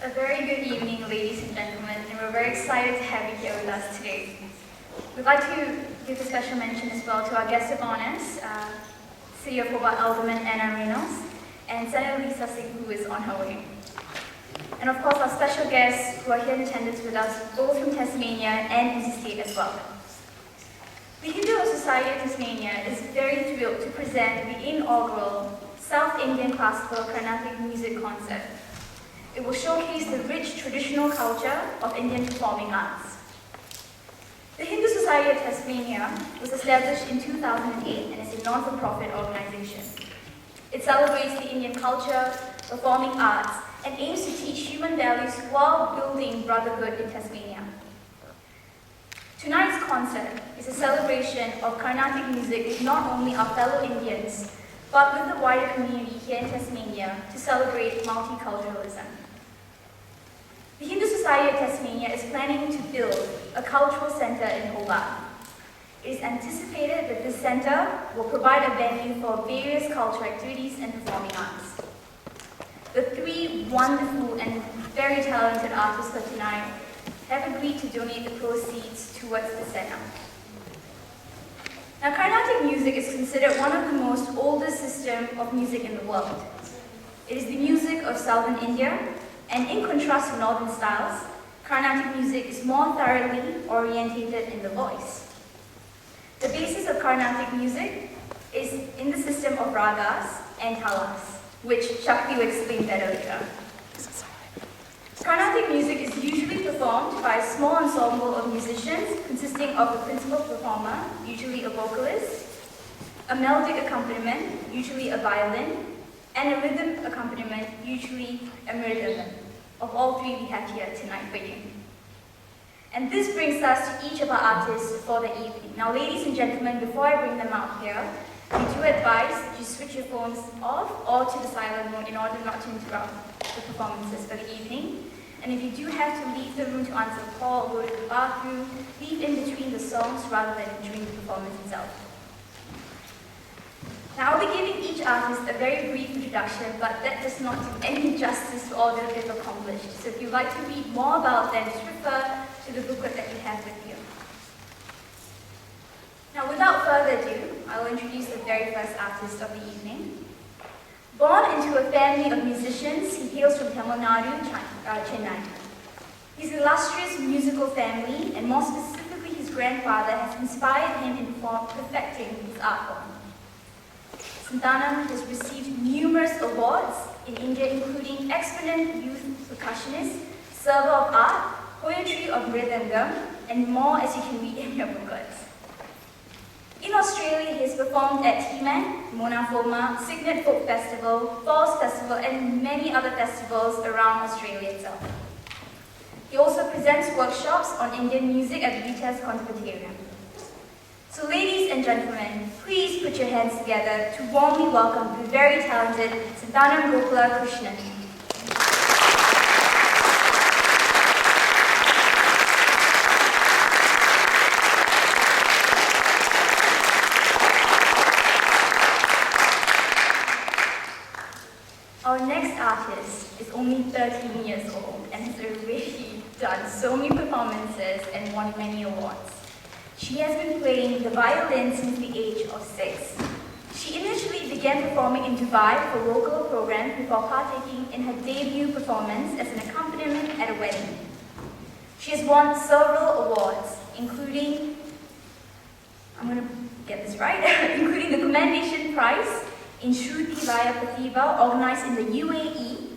A very good evening, ladies and gentlemen, and we're very excited to have you here with us today. We'd like to give a special mention as well to our guests of honors, City of Hobart Alderman Anna Reynolds, and Senator Lisa Singh, who is on her way. And of course, our special guests who are here in attendance with us, both from Tasmania and interstate as well. The Hindu Society of Tasmania is very thrilled to present the inaugural South Indian Classical Carnatic Music Concert. It will showcase the rich traditional culture of Indian performing arts. The Hindu Society of Tasmania was established in 2008 and is a non-for-profit organization. It celebrates the Indian culture, performing arts, and aims to teach human values while building brotherhood in Tasmania. Tonight's concert is a celebration of Carnatic music with not only our fellow Indians, but with the wider community here in Tasmania to celebrate multiculturalism. The Hindu Society of Tasmania is planning to build a cultural centre in Hobart. It is anticipated that this centre will provide a venue for various cultural activities and performing arts. The three wonderful and very talented artists for tonight have agreed to donate the proceeds towards the centre. Now, Carnatic music is considered one of the most oldest systems of music in the world. It is the music of southern India, and in contrast to northern styles, Carnatic music is more thoroughly orientated in the voice. The basis of Carnatic music is in the system of ragas and talas, which Sakthi will explain better later. Carnatic music is usually performed by a small ensemble of musicians consisting of a principal performer, usually a vocalist, a melodic accompaniment, usually a violin, and a rhythm accompaniment, usually a mridangam. Of all three we have here tonight for you. And this brings us to each of our artists for the evening. Now, ladies and gentlemen, before I bring them out here, we do advise that you switch your phones off or to the silent mode in order not to interrupt the performances for the evening. And if you do have to leave the room to answer a call or go to the bathroom, leave in between the songs rather than during the performance itself. Now, I'll be giving each artist a very brief introduction, but that does not do any justice to all that they've accomplished. So if you'd like to read more about them, just refer to the booklet that you have with you. Now, without further ado, I will introduce the very first artist of the evening. Born into a family of musicians, he hails from Tamil Nadu, Chennai. His illustrious musical family, and more specifically his grandfather, has inspired him in perfecting his art form. Santhana has received numerous awards in India, including Exponent Youth Percussionist, Server of Art, Poetry of Mridangam, and more, as you can read in your booklets. In Australia, he has performed at He-Man, Mona Foma, Signet Folk Festival, Falls Festival, and many other festivals around Australia itself. He also presents workshops on Indian music at the Vitas Conservatorium. So ladies and gentlemen, please put your hands together to warmly welcome the very talented Santhana Gopalakrishnan. Our next artist is only 13 years old and has already done so many performances and won many awards. She has been playing the violin since the age of 6. She initially began performing in Dubai for local programs before partaking in her debut performance as an accompaniment at a wedding. She has won several awards, including, I'm going to get this right, including the Commendation Prize in Shruti Laya Pratibha, organized in the UAE,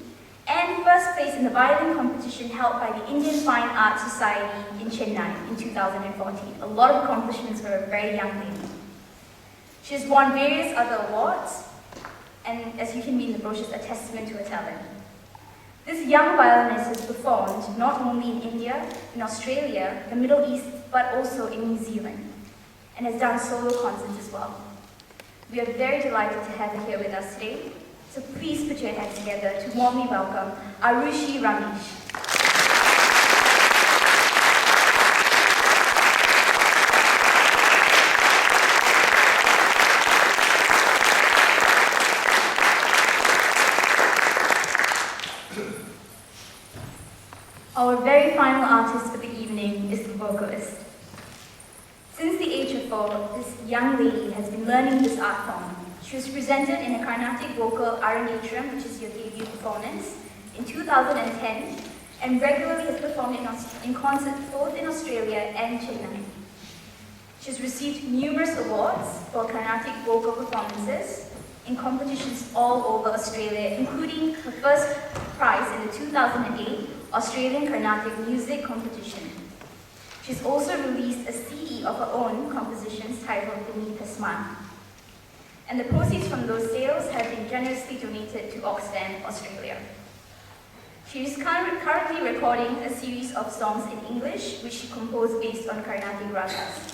and first place in the violin competition held by the Indian Fine Arts Society in Chennai in 2014. A lot of accomplishments for a very young lady. She has won various other awards, and as you can read in the brochure, a testament to her talent. This young violinist has performed not only in India, in Australia, the Middle East, but also in New Zealand, and has done solo concerts as well. We are very delighted to have her here with us today. So please put your hands together to warmly welcome Arushi Ramesh. Our very final artist for the evening is the vocalist. Since the age of 4, this young lady has been learning this art form. She was presented in a Carnatic vocal Aranetram, which is your debut performance, in 2010, and regularly has performed in concert both in Australia and Chennai. She has received numerous awards for Carnatic vocal performances in competitions all over Australia, including her first prize in the 2008 Australian Carnatic Music Competition. She's also released a CD of her own compositions titled Beneath Her Smile. And the proceeds from those sales have been generously donated to Oxfam, Australia. She is currently recording a series of songs in English, which she composed based on Carnatic ragas.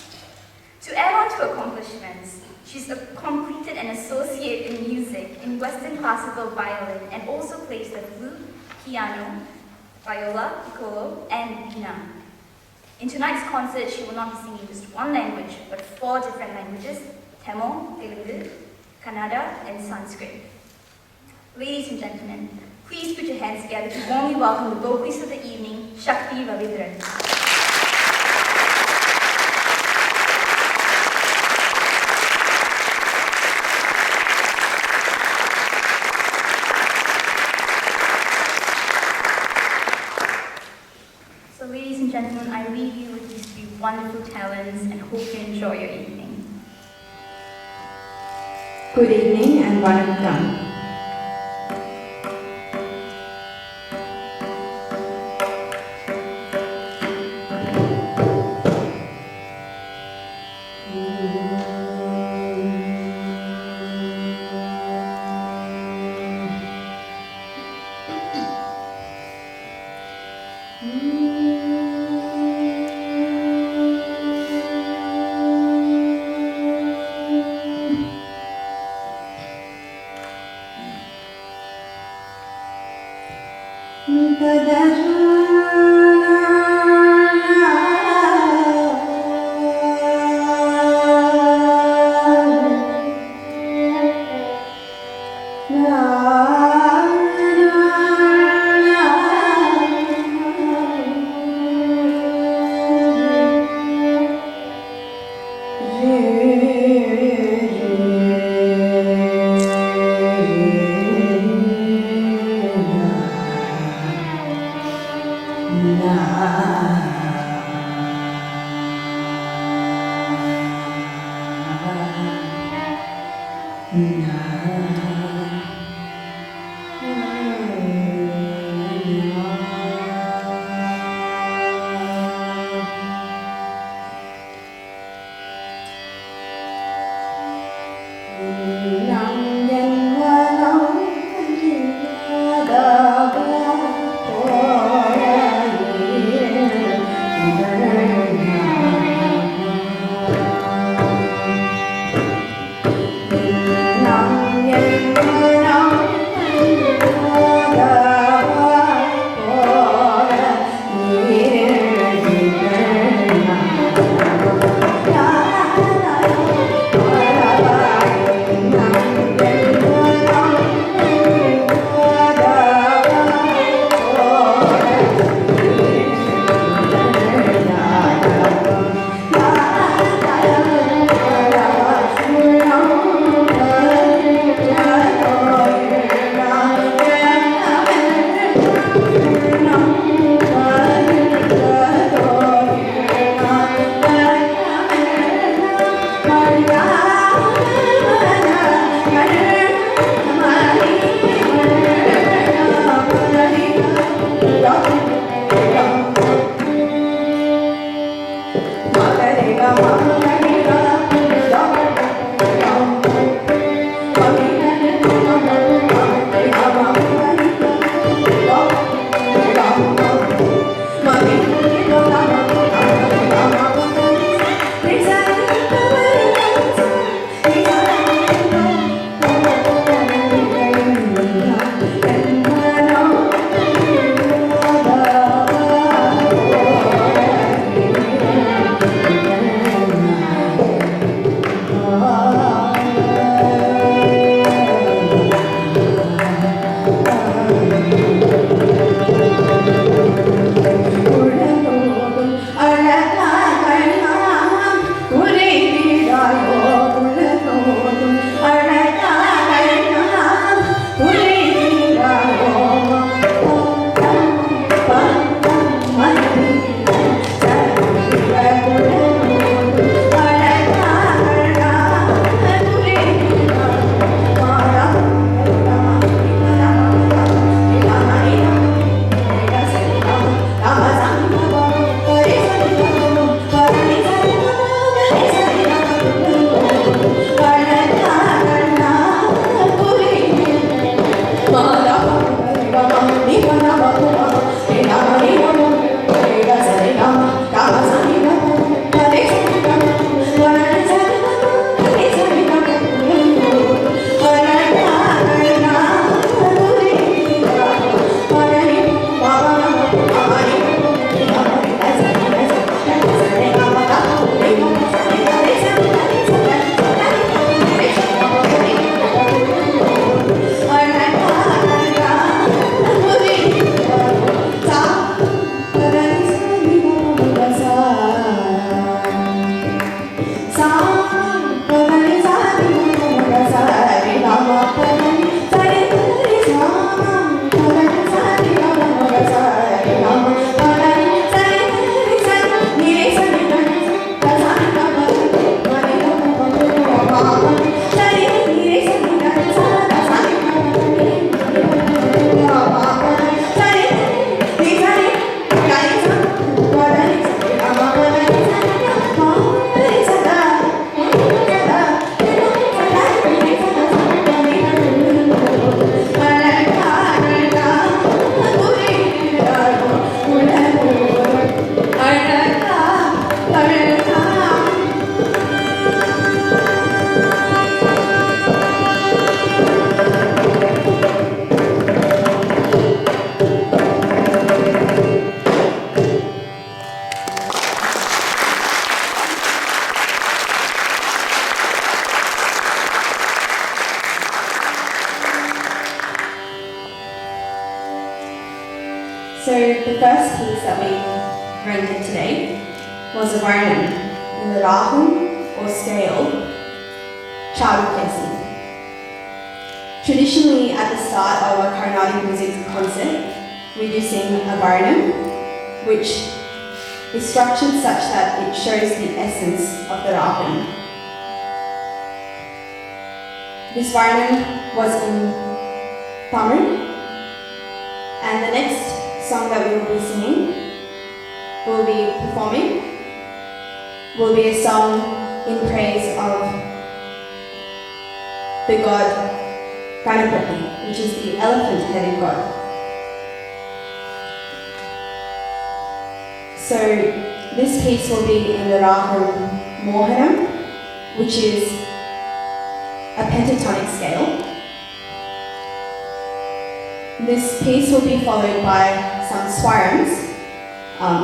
To add on to her accomplishments, she's completed an associate in music in Western classical violin and also plays the flute, piano, viola, piccolo, and veena. In tonight's concert, she will not be singing just one language, but 4 different languages: Tamil, Telugu, Kannada, and Sanskrit. Ladies and gentlemen, please put your hands together to warmly welcome the vocalist of the evening, Sakthi Ravitharan. So ladies and gentlemen, I leave you with these 3 wonderful talents and hope you enjoy your evening. Good evening and vanakkam. piece that we rendered today was a varnam in the raham or scale, child placing. Traditionally, at the start of a Carnatic music concert, we do sing a varnam, which is structured such that it shows the essence of the raham. This varnam was in Tamil, and the next song that we will be singing, will be performing, will be a song in praise of the god Ganapati, which is the elephant-headed god. So this piece will be in the raham Mohanam, which is a pentatonic scale. This piece will be followed by some swarams,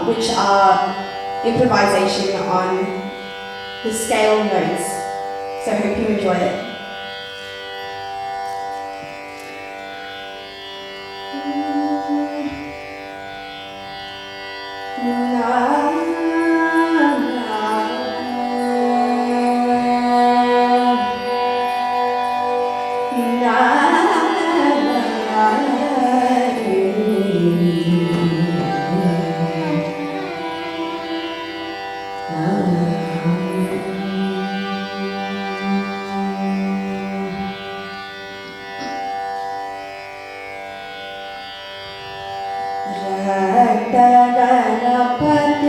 which are improvisation on the scale notes. So I hope you enjoy it. Ganapati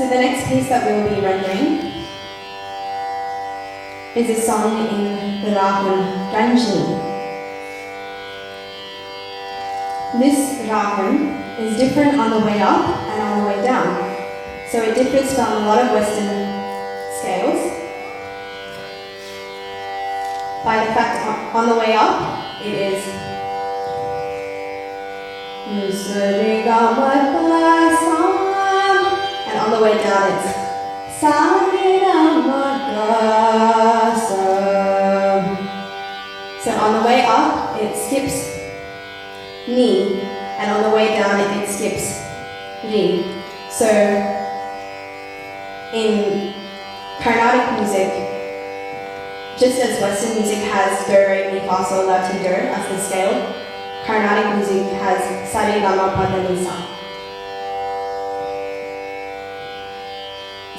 So the next piece that we will be rendering is a song in the ragam Ranjini. This ragam is different on the way up and on the way down. So it differs from a lot of Western scales by the fact on the way up it is and on the way down it's so on the way up it skips ni, and on the way down it skips ri. So in Carnatic music, just as Western music has do, re, mi, fa, sol, la, ti, do as the scale, Carnatic music has sa, re, ga, ma, pa, da, ni, sa.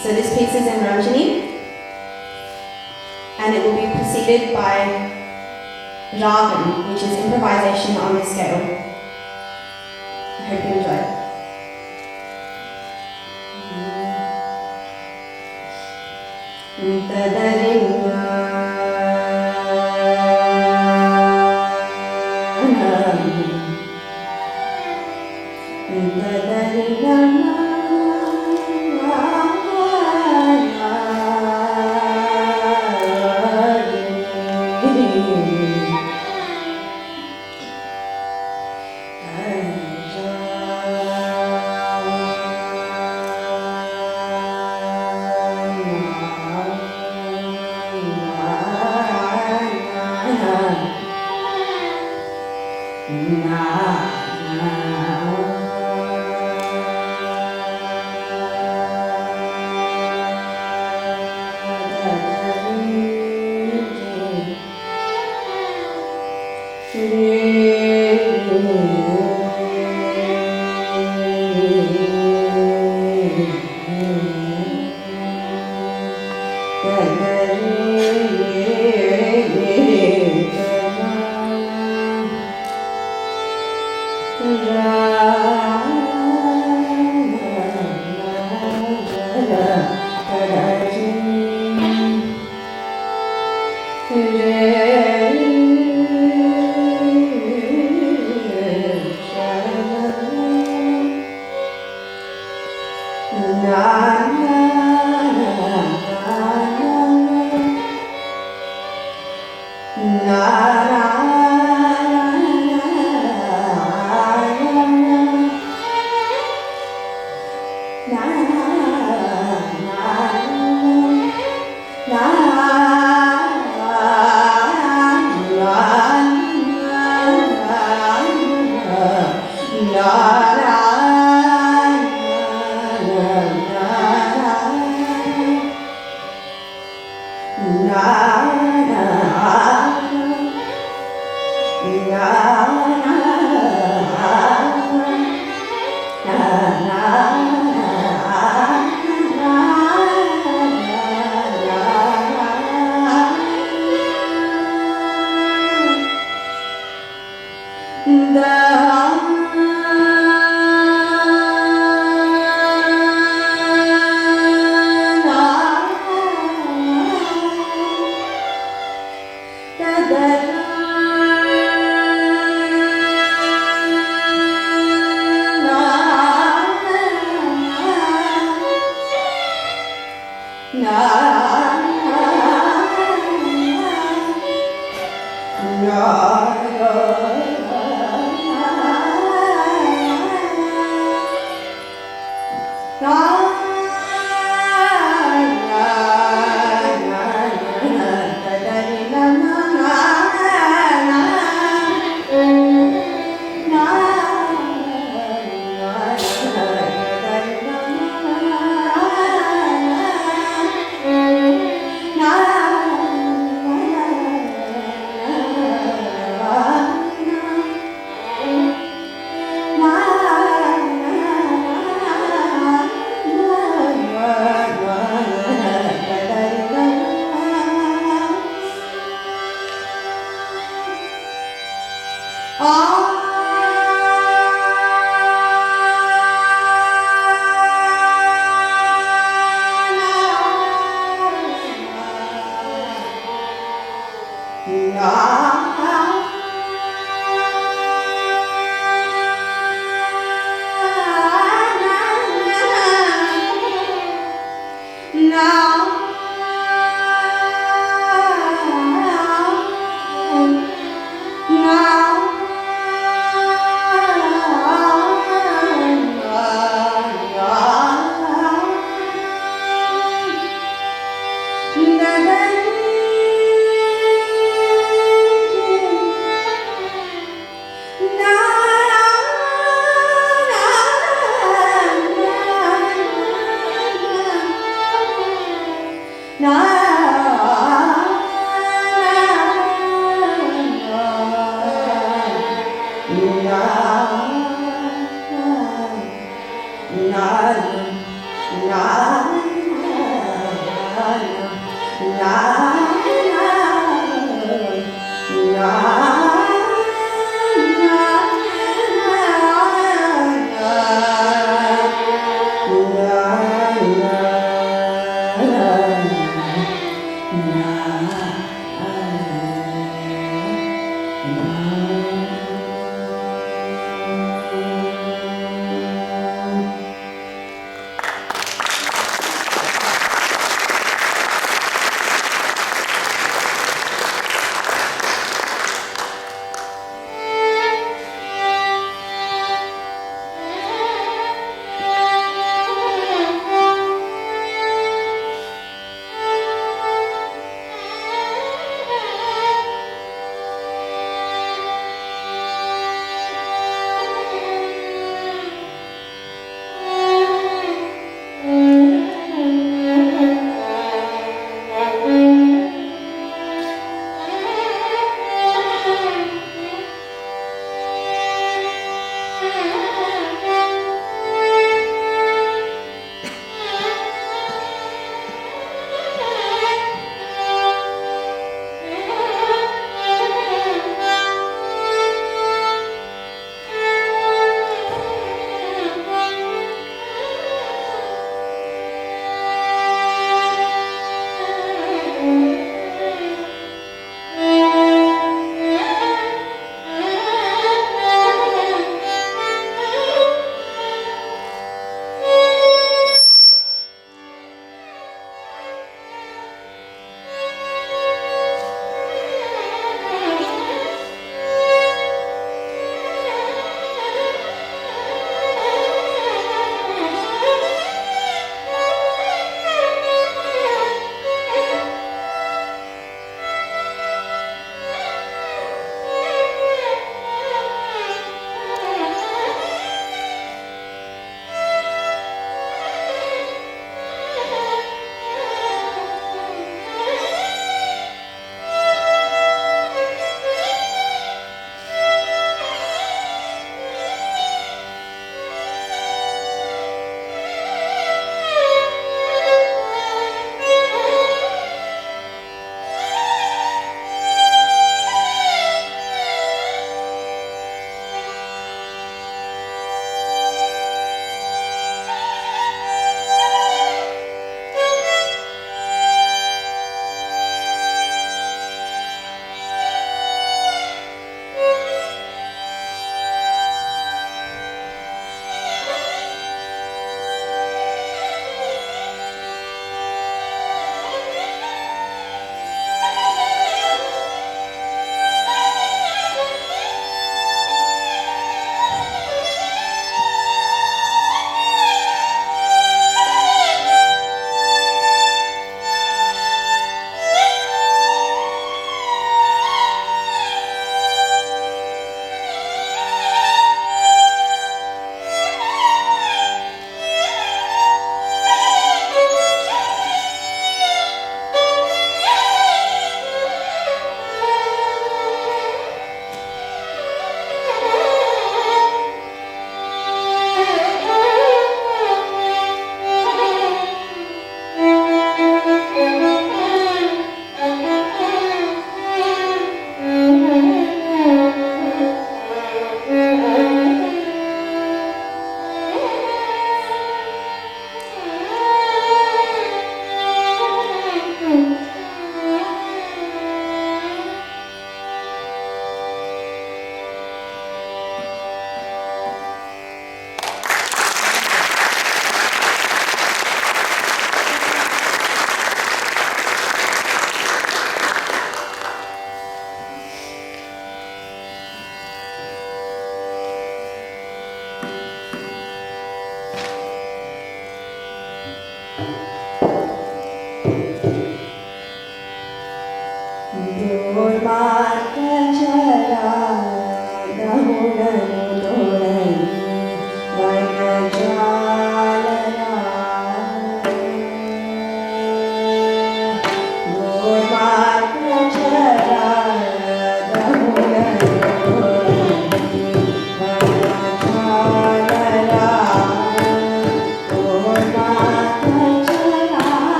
So this piece is in Ranjini, and it will be preceded by Ragam, which is improvisation on the scale. I hope you enjoy.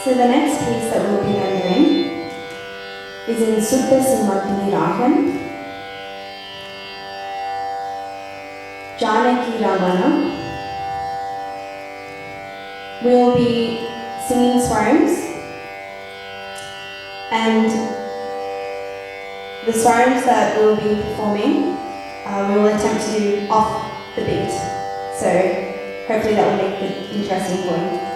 So the next piece that we'll be rendering is in mridangam, Janaki Ramana. We'll be singing swarms, and the swarms that we'll be performing, we will attempt to do off the beat. So hopefully that will make it interesting for you.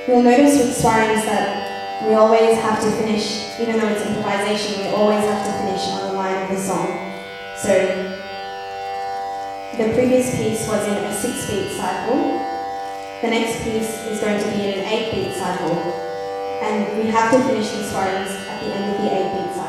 You'll notice with swarms that we always have to finish, even though it's improvisation, we always have to finish on the line of the song. So the previous piece was in a 6-beat cycle. The next piece is going to be in an 8-beat cycle. And we have to finish the swarms at the end of the 8-beat cycle.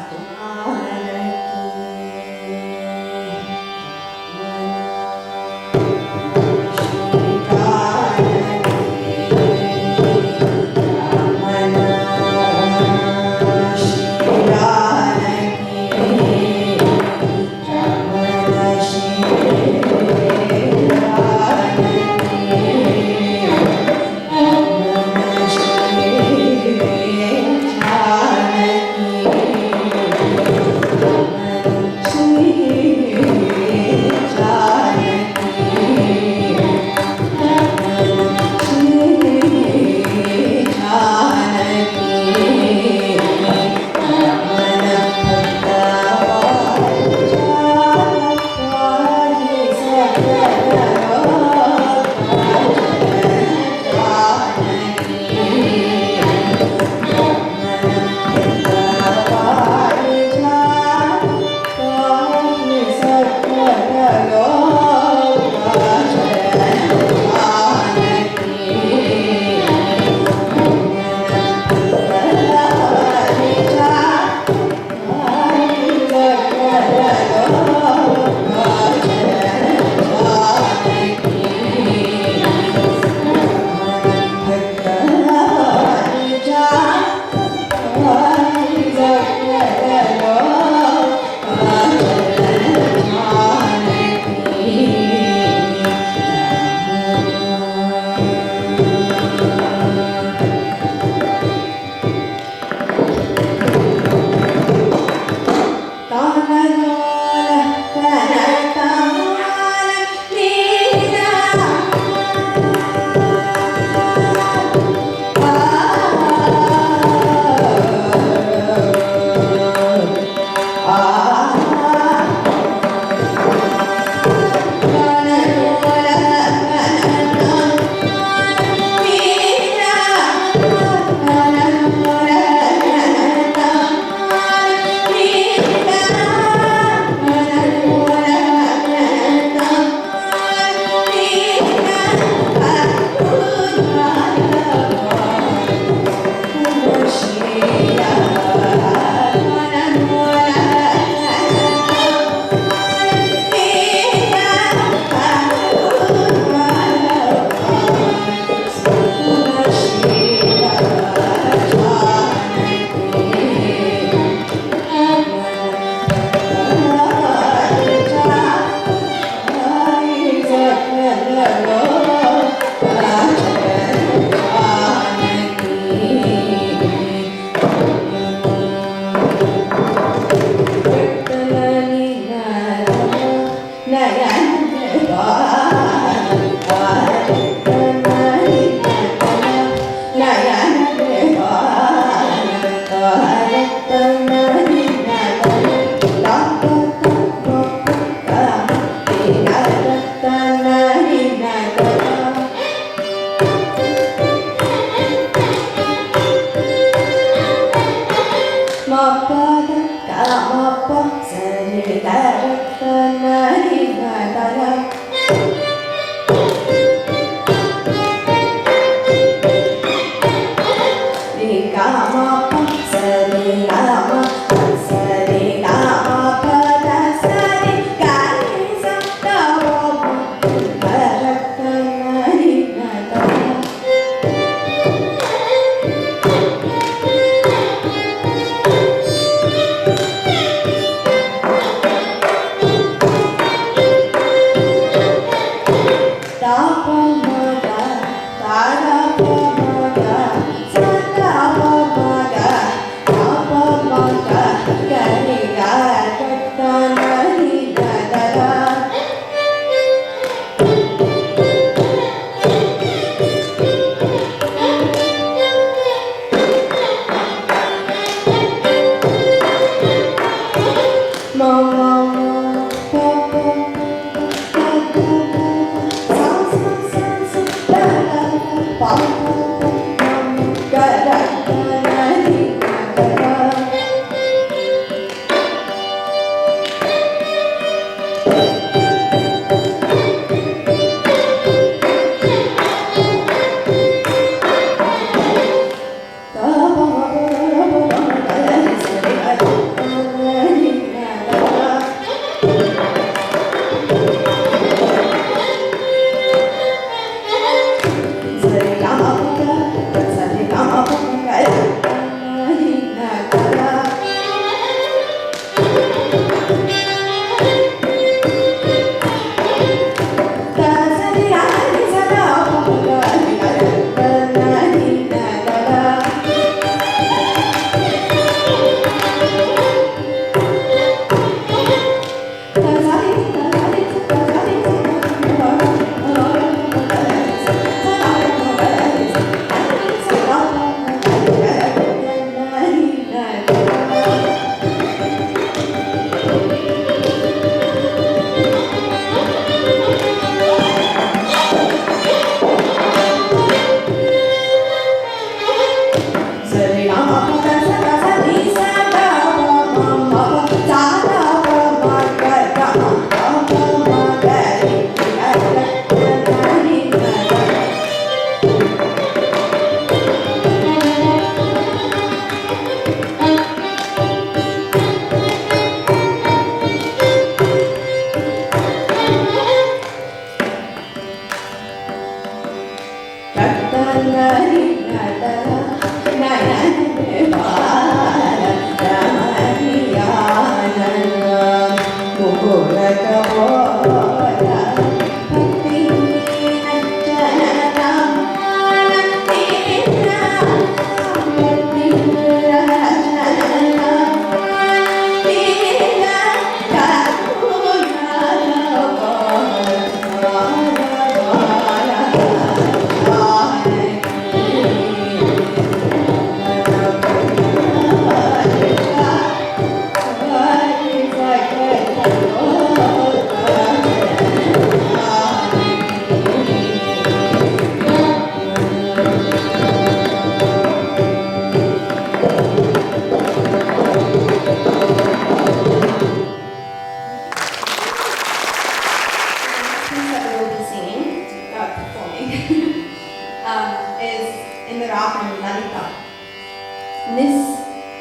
Janaki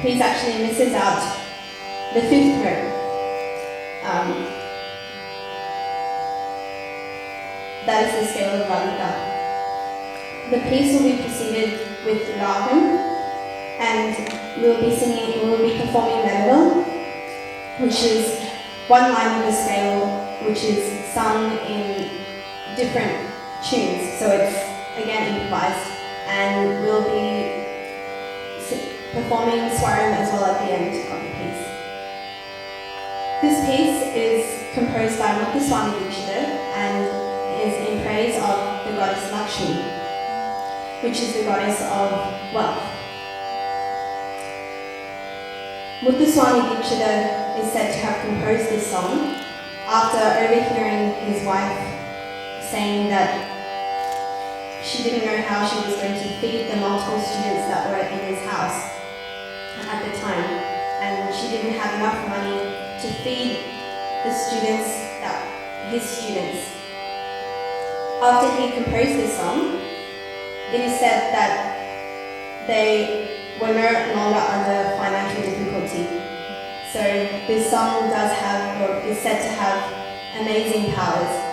piece actually misses out the fifth note. That is the scale of Lalita. The piece will be preceded with Ragam, and we'll be performing Melodam, which is one line of the scale which is sung in different tunes, so it's again improvised, and we'll be performing Swaram as well at the end of the piece. This piece is composed by Muthuswami Dikshita and is in praise of the goddess Lakshmi, which is the goddess of wealth. Muthuswami Dikshita is said to have composed this song after overhearing his wife saying that she didn't know how she was going to feed the multiple students that were in his house at the time, and she didn't have enough money to feed the students, his students. After he composed this song, it is said that they were no longer under financial difficulty. So this song does have, or is said to have, amazing powers.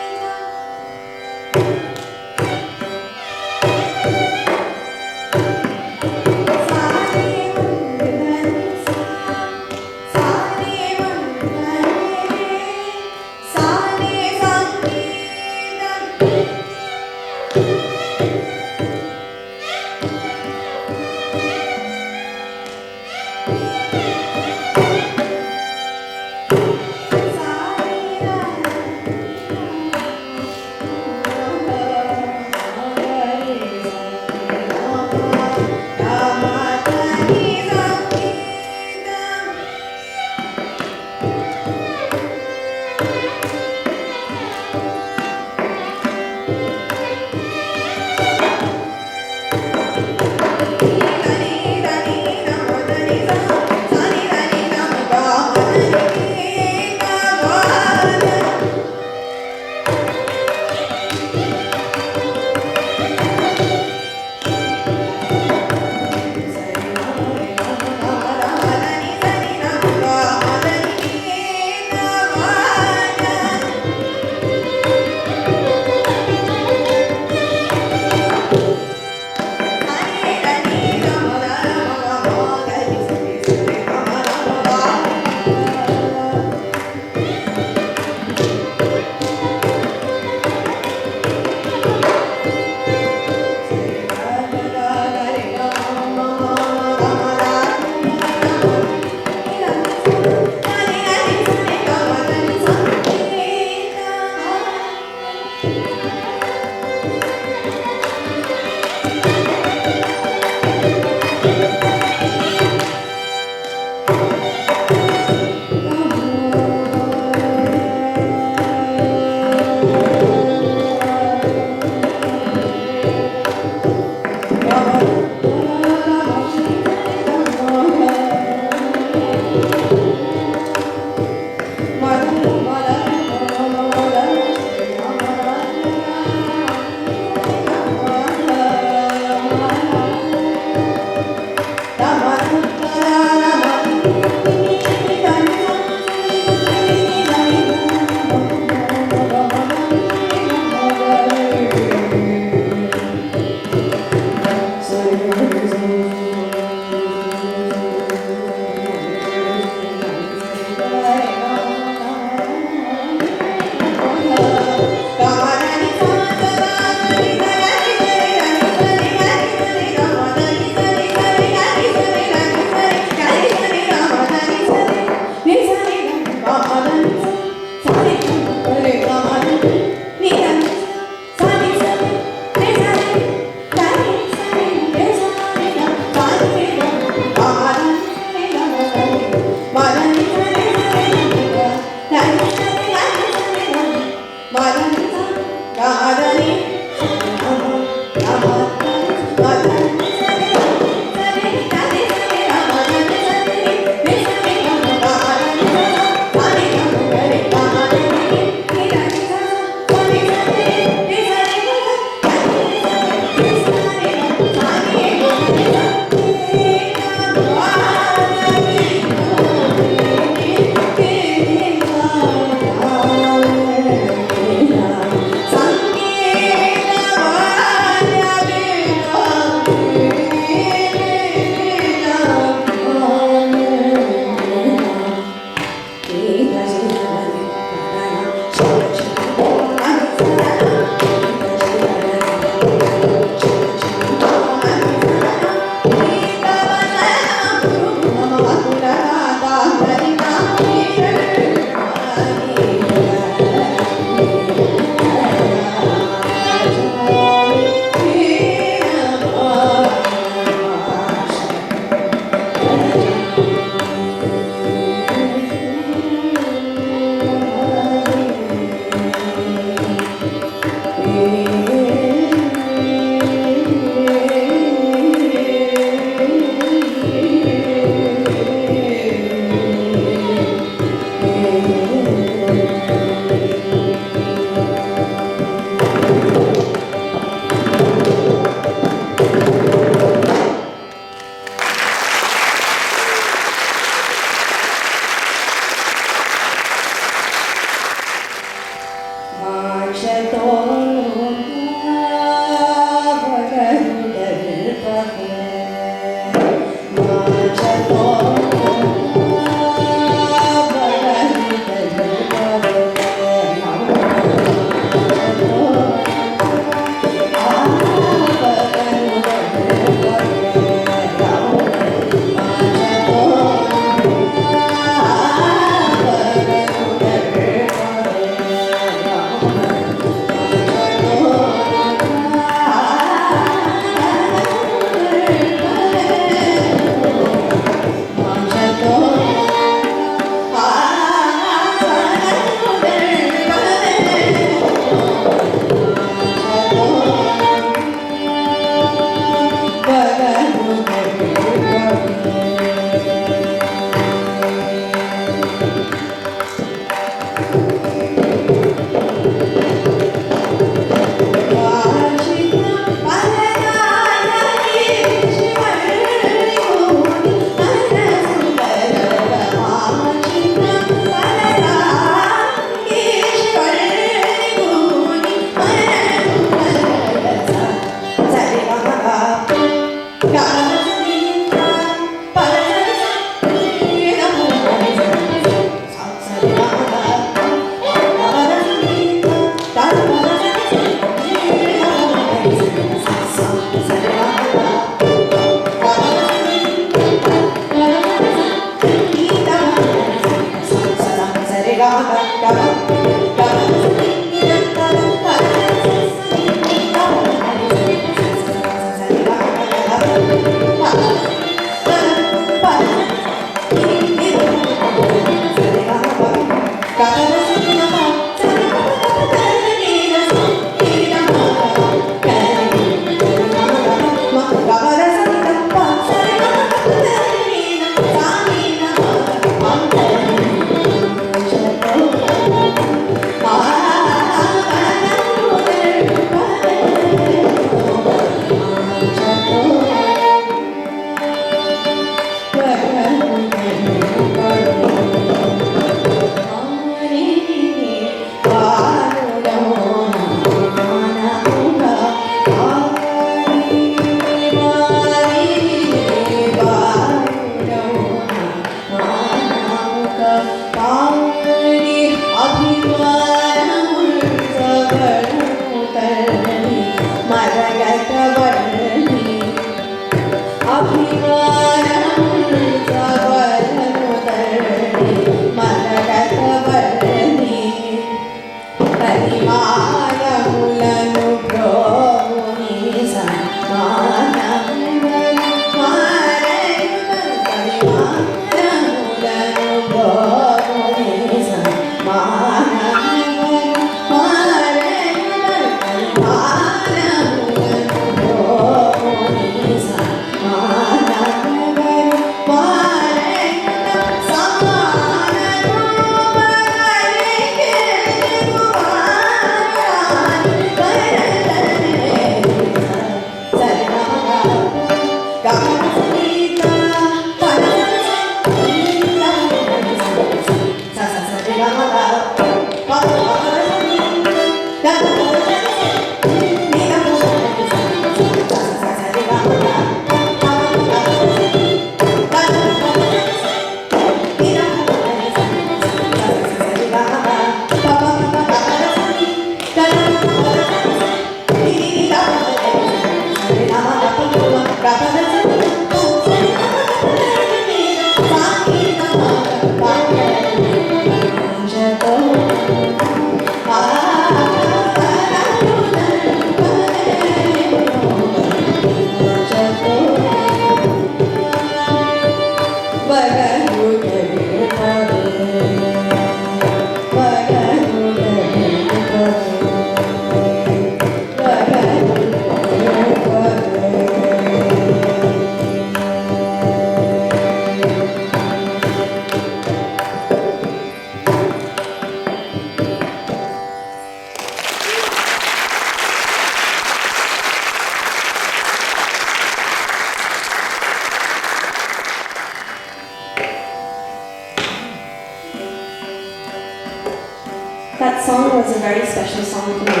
was a very special song to me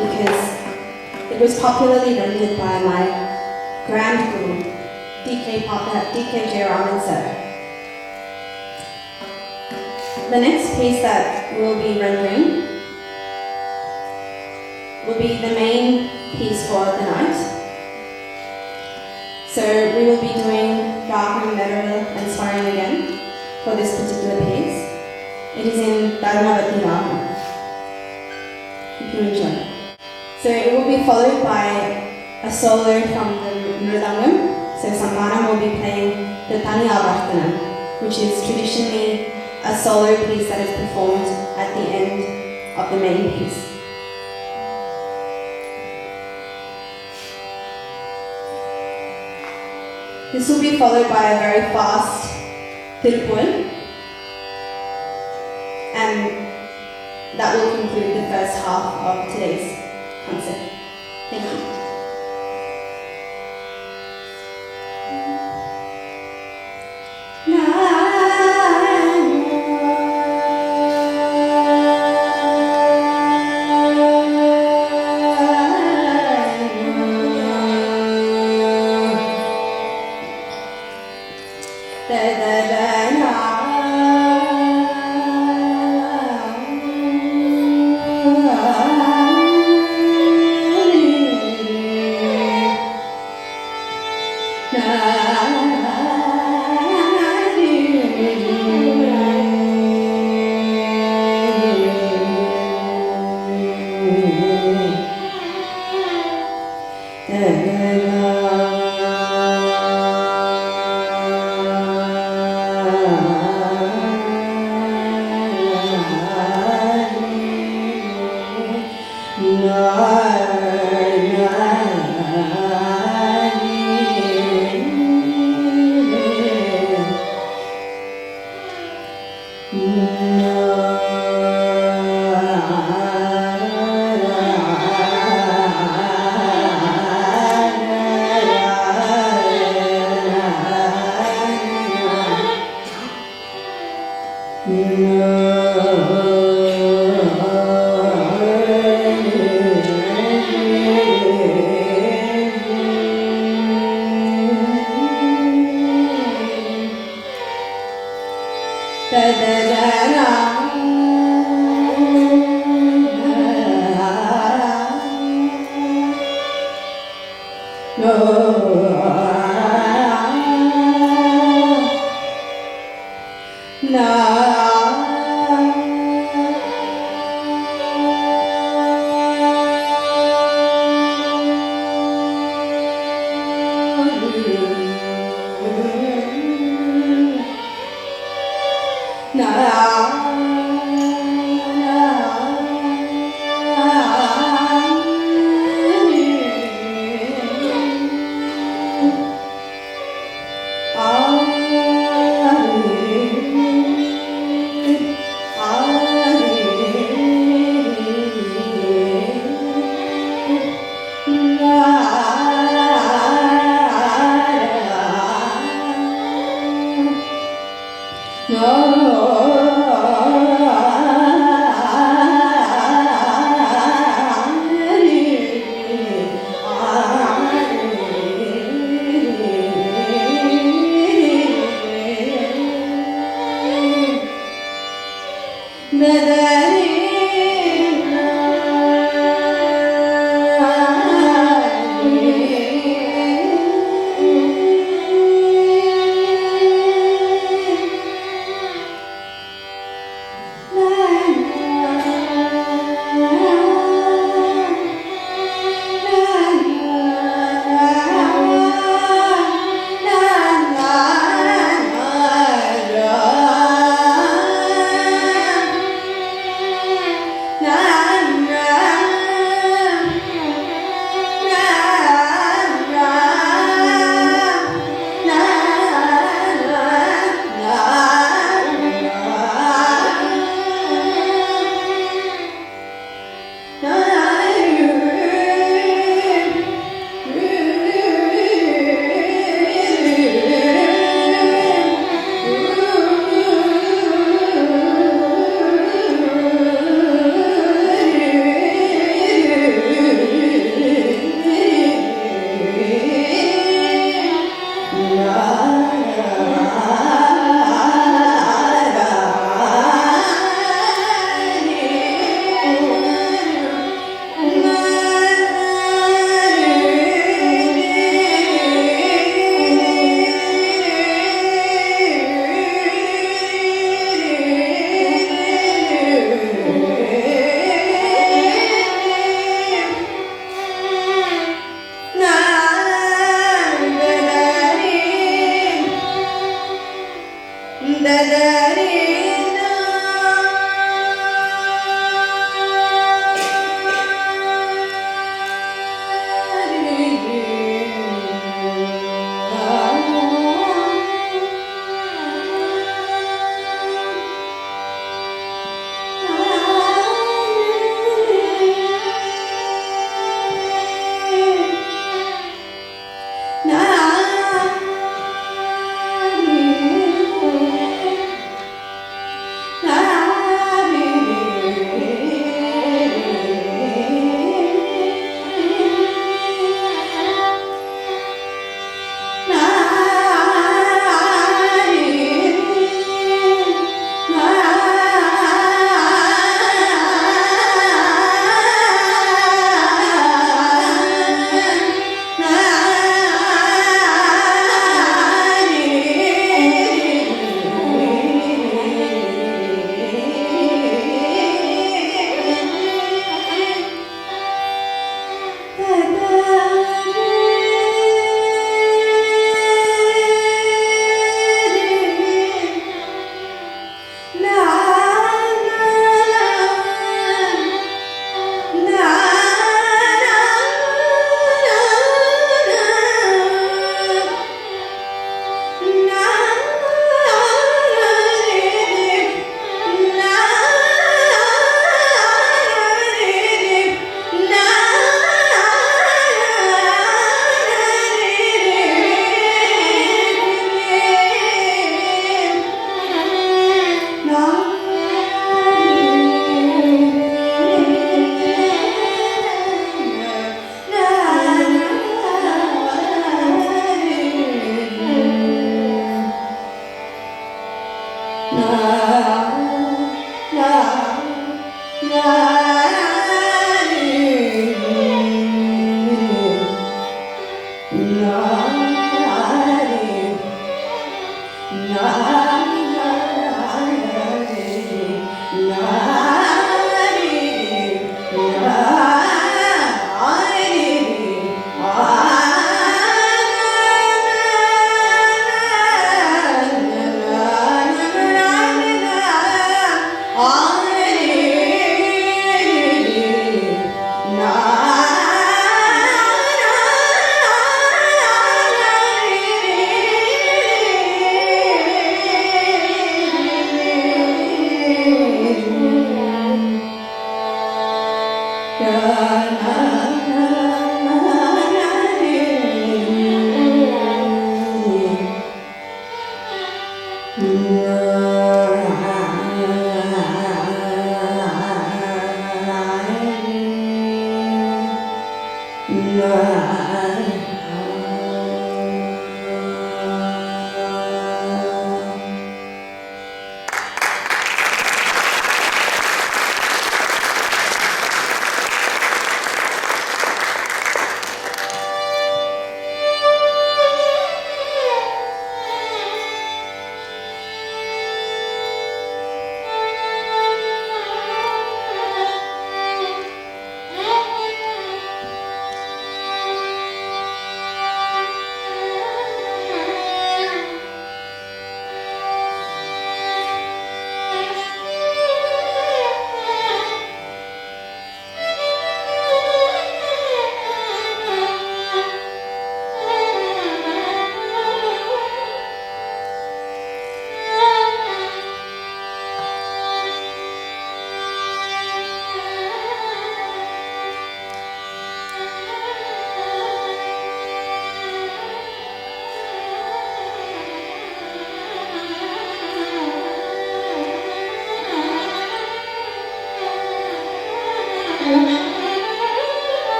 because it was popularly rendered by my grand guru, DK Raman sir. The next piece that we'll be rendering will be the main piece for the night. So we will be doing Ragam, Merrill and Svaram again for this particular piece. It is in Dharmavati Ragam. If you enjoy. So it will be followed by a solo from the mridangam. So Santhana will be playing the Tani Avartanam, which is traditionally a solo piece that is performed at the end of the main piece. This will be followed by a very fast Tirupul, and that will conclude the first half of today's concert. Thank you.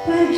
Oh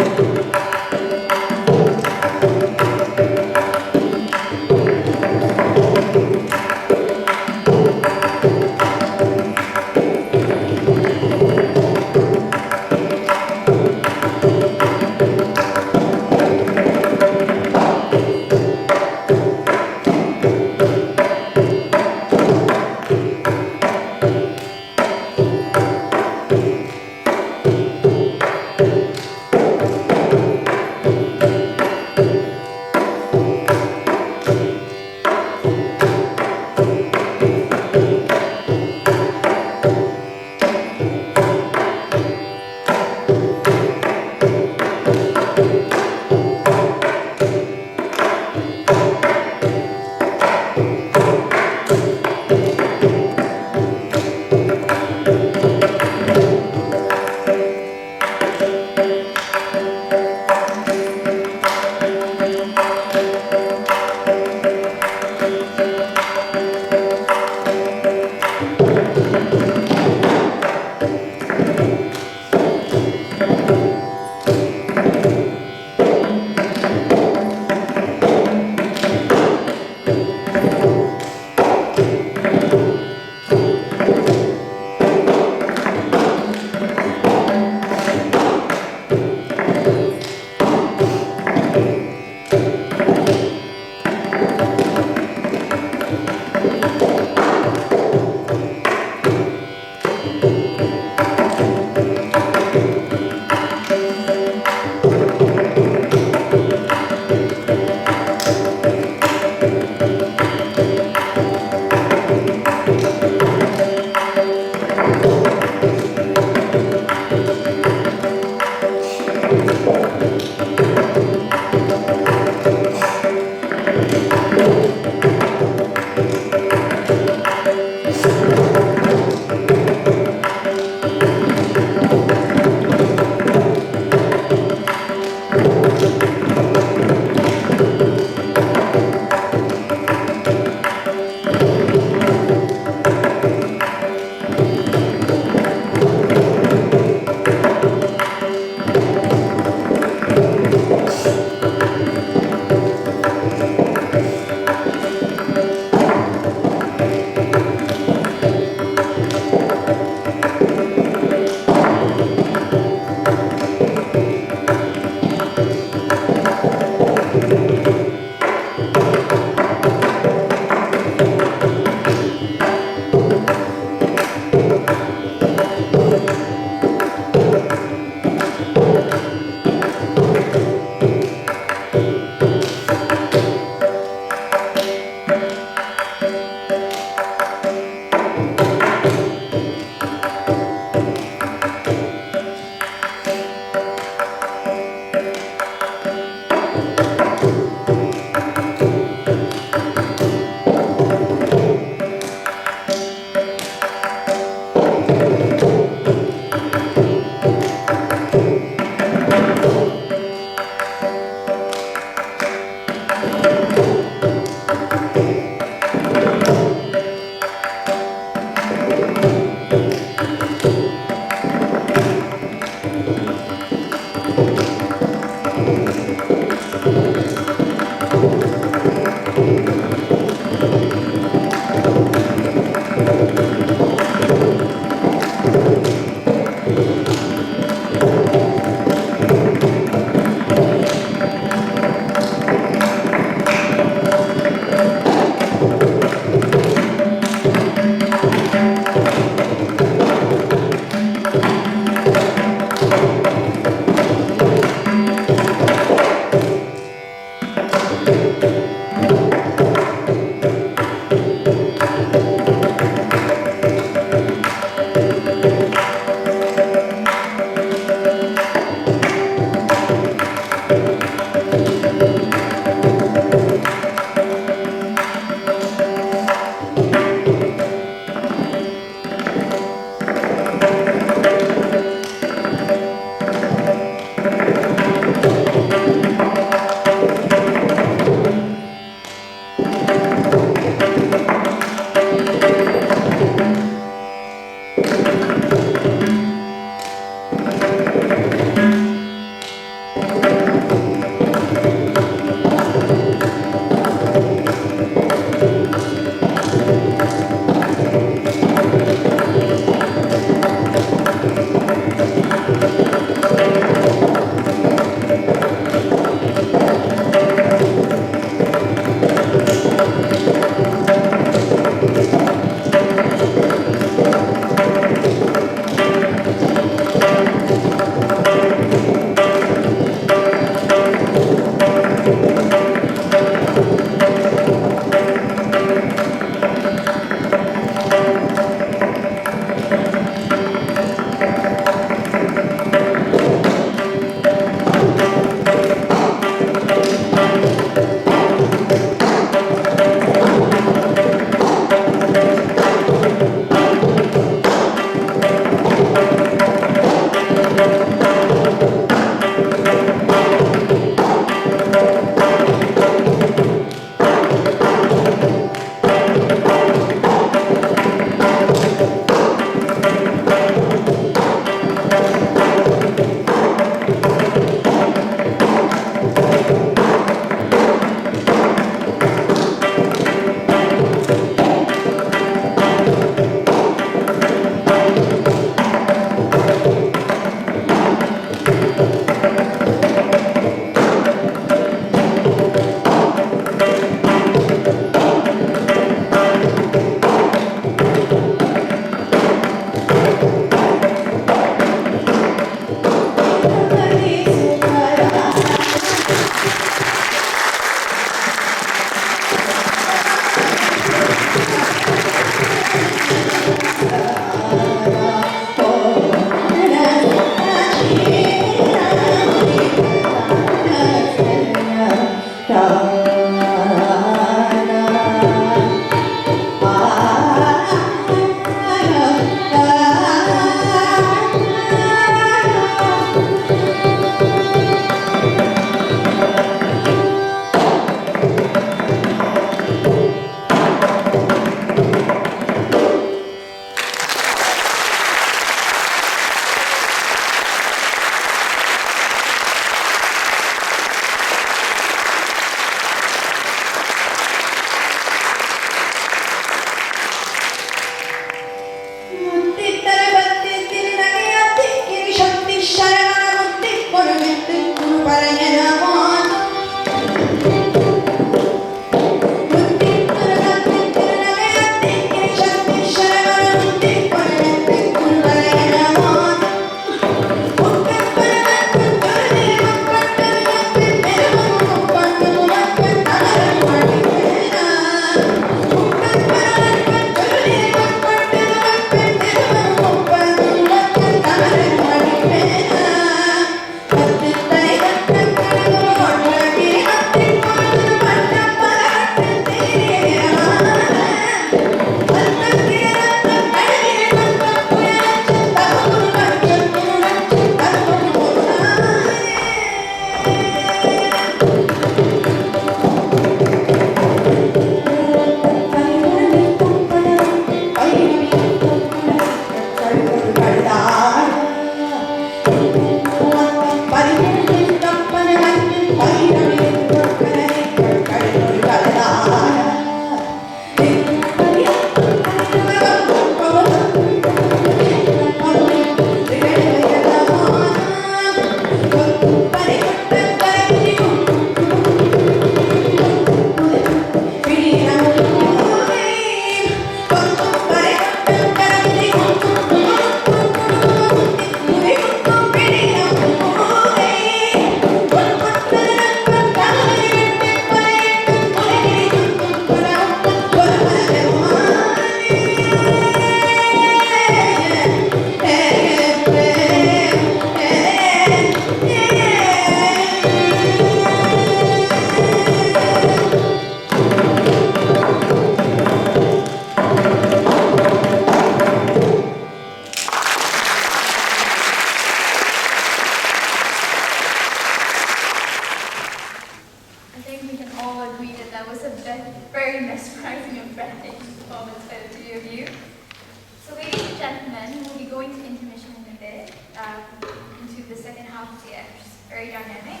into the second half of the act, which is very dynamic.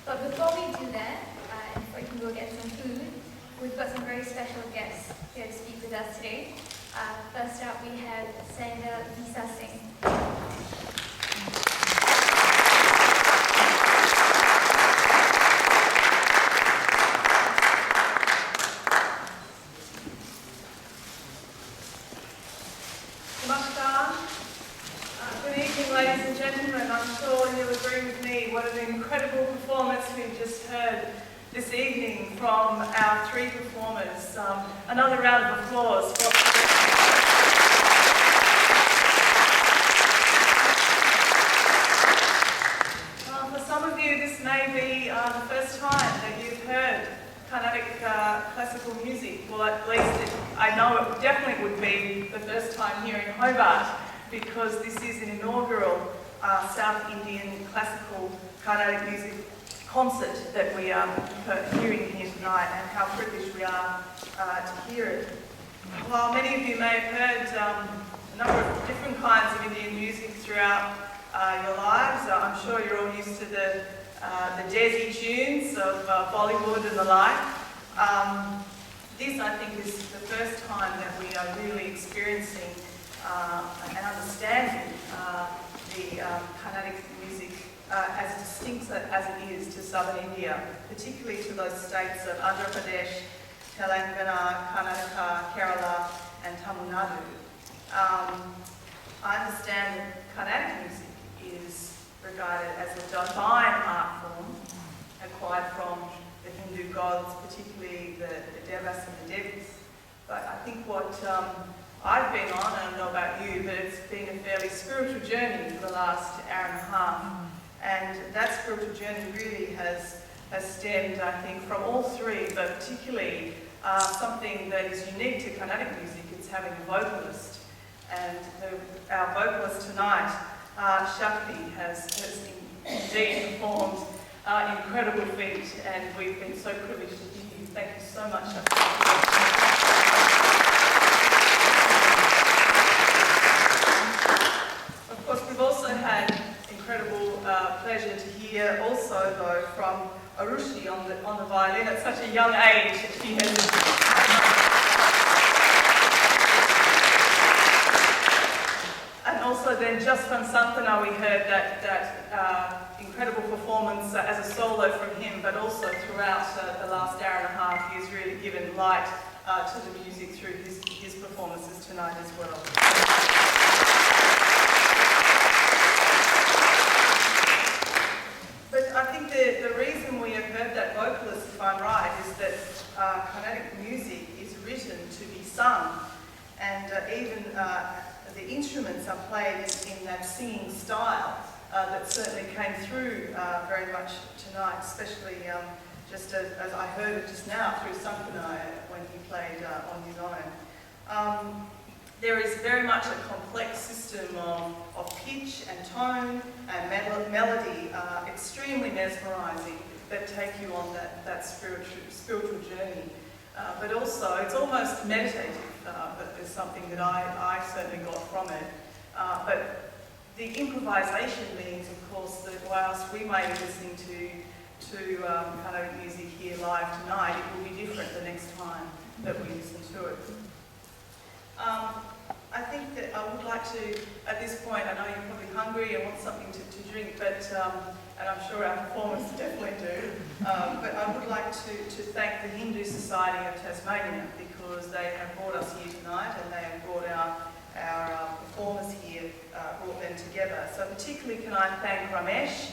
But before we do that, if we can go get some food, we've got some very special guests here to speak with us today. First up, we have Senator Lisa Singh. Good evening, ladies and gentlemen. I'm sure you'll agree with me what an incredible performance we've just heard this evening from our three performers. Another round of applause. For some of you, this may be the first time that you've heard Carnatic classical music. Well, at least I know it definitely would be the first time here in Hobart, because this is an inaugural South Indian classical Carnatic music concert that we are hearing here tonight, and how privileged we are to hear it. While many of you may have heard a number of different kinds of Indian music throughout your lives, I'm sure you're all used to the jazzy tunes of Bollywood and the like. This, I think, is the first time that we are really experiencing and understanding the Carnatic music as distinct as it is to southern India, particularly to those states of Andhra Pradesh, Telangana, Karnataka, Kerala and Tamil Nadu. I understand that Carnatic music is regarded as a divine art form acquired from the Hindu gods, particularly the Devas and the Devis. But I think what I've been on, I don't know about you, but it's been a fairly spiritual journey for the last hour and a half. And that spiritual journey really has stemmed, I think, from all three, but particularly something that is unique to Carnatic music. It's having a vocalist. And our vocalist tonight, Sakthi, has indeed performed incredible feat, and we've been so privileged to hear you. Thank you so much, Sakthi. Of course, we've also had incredible pleasure to hear also, though, from Arushi on the violin at such a young age. She has and also then just from Santhana we heard that incredible performance as a solo from him, but also throughout the last hour and a half he has really given light to the music through his performances tonight as well. But I think the reason we have heard that vocalist, if I'm right, is that Carnatic music is written to be sung, and even the instruments are played in that singing style that certainly came through very much tonight, especially just as I heard it just now through Santhana when he played on his own. There is very much a complex system of pitch and tone and melody, extremely mesmerising, that take you on that spiritual journey. But also, it's almost meditative. That is something that I certainly got from it. But the improvisation means, of course, that whilst we may be listening to Carnatic music here live tonight, it will be different the next time that we listen to it. I think that I would like to, at this point, I know you're probably hungry and want something to drink, but and I'm sure our performers definitely do, but I would like to thank the Hindu Society of Tasmania, because they have brought us here tonight and they have brought our performers here, brought them together. So particularly can I thank Ramesh,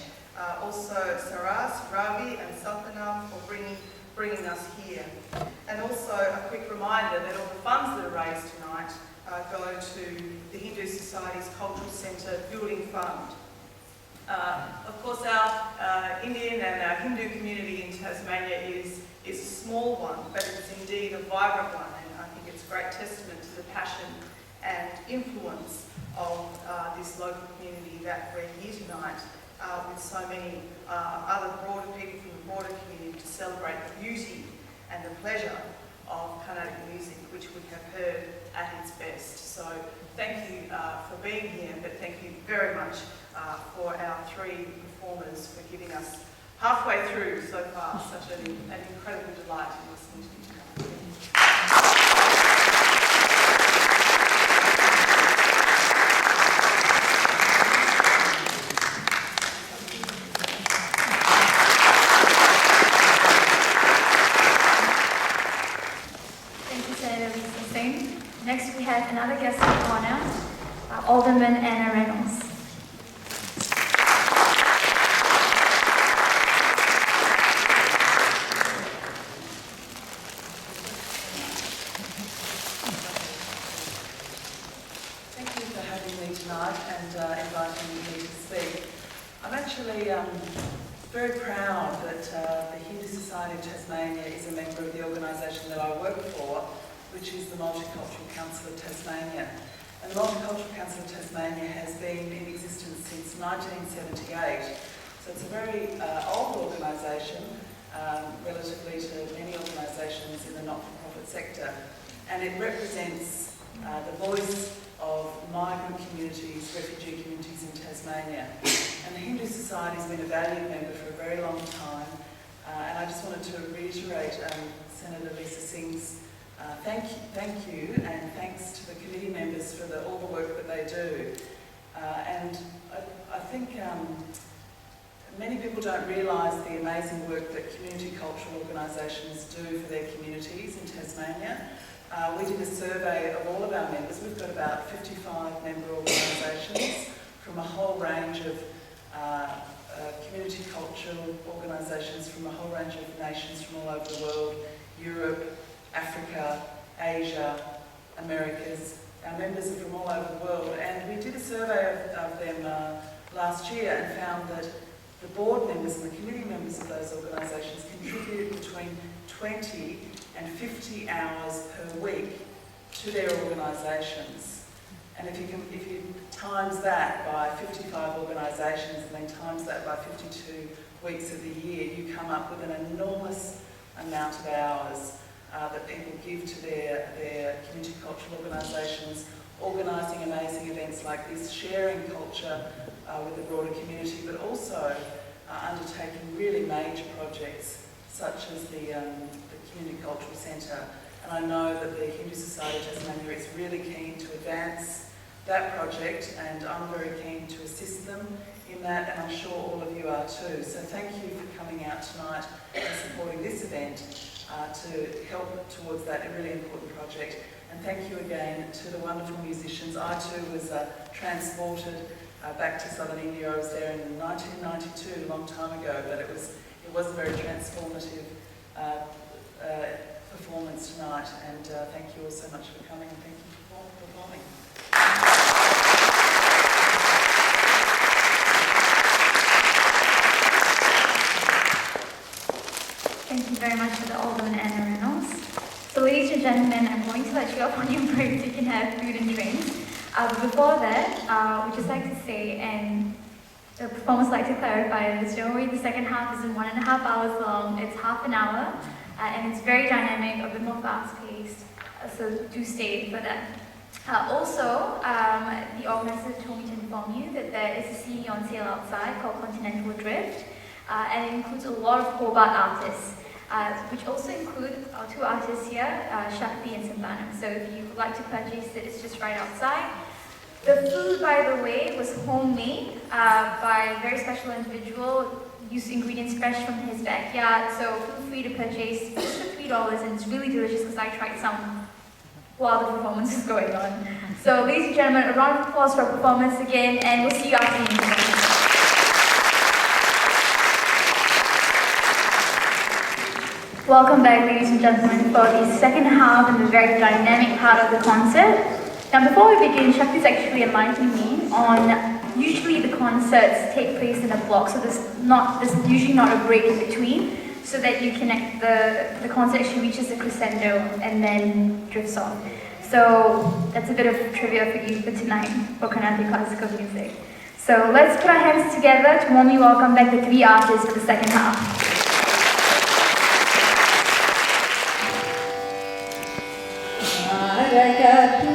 also Saras, Ravi and Santhana for bringing us here. And also a quick reminder that all the funds that are raised tonight go to the Hindu Society's Cultural Centre Building Fund. Of course, our Indian and our Hindu community in Tasmania is a small one, but it's indeed a vibrant one, and I think it's a great testament to the passion and influence of this local community that we're here tonight with so many other broader people from the broader community to celebrate the beauty and the pleasure of Carnatic music, which we have heard at its best. So thank you for being here, but thank you very much for our three performers for giving us halfway through so far such an incredible delight in listening to you tonight. Thank you, Senator Lisa Singh. Next, we have another guest of honor, Alderman Anna Reynolds. Thank you for having me tonight and inviting me to speak. I'm actually very proud that the Hindu Society of Tasmania is a member of the organisation that I work for, which is the Multicultural Council of Tasmania. And the Multicultural Council of Tasmania has been in existence since 1978. So it's a very old organisation, relatively to many organisations in the not-for-profit sector. And it represents the voice of migrant communities, refugee communities in Tasmania. And the Hindu Society has been a valued member for a very long time. And I just wanted to reiterate Senator Lisa Singh's thank you, and thanks to the committee members for all the work that they do. And I think many people don't realise the amazing work that community cultural organisations do for their communities in Tasmania. We did a survey of all of our members. We've got about 55 member organisations from a whole range of community cultural organisations from a whole range of nations from all over the world, Europe, Africa, Asia, Americas. Our members are from all over the world, and we did a survey of them last year and found that the board members and the committee members of those organisations contribute between 20 and 50 hours per week to their organisations. And if you times that by 55 organisations and then times that by 52 weeks of the year, you come up with an enormous amount of hours that people give to their community cultural organisations, organising amazing events like this, sharing culture with the broader community, but also undertaking really major projects such as the Community Cultural Centre. And I know that the Hindu Society of Tasmania is really keen to advance that project, and I'm very keen to assist them in that, and I'm sure all of you are too. So thank you for coming out tonight and supporting this event to help towards that really important project. And thank you again to the wonderful musicians. I too was transported back to southern India. I was there in 1992, a long time ago, but it was a very transformative performance tonight. And thank you all so much for coming, and thank you for performing. Thank you very much for the Alderman Anna Reynolds. So ladies and gentlemen, I'm going to let you up on your break so you can have food and drinks. But before that, we'd just like to say, and the performers like to clarify this, don't worry, the second half isn't 1.5 hours long, it's half an hour, and it's very dynamic, a bit more fast-paced, so do stay for that. Also, the organizer told me to inform you that there is a CD on sale outside called Continental Drift, and it includes a lot of Hobart artists, which also include our two artists here, Sakthi and Santhana. So if you would like to purchase it, it's just right outside. The food, by the way, was homemade by a very special individual, used ingredients fresh from his backyard, so feel free to purchase just for $3, and it's really delicious because I tried some while the performance is going on. So ladies and gentlemen, a round of applause for our performance again, and we'll see you after the interview. Welcome back, ladies and gentlemen, for the second half and the very dynamic part of the concert. Now, before we begin, Shakti's actually enlightening me on, usually the concerts take place in a block, so there's usually not a break in between, so that you connect the concert actually reaches a crescendo and then drifts off. So that's a bit of trivia for you for tonight for Carnatic classical music. So let's put our hands together to warmly welcome back the three artists for the second half. I got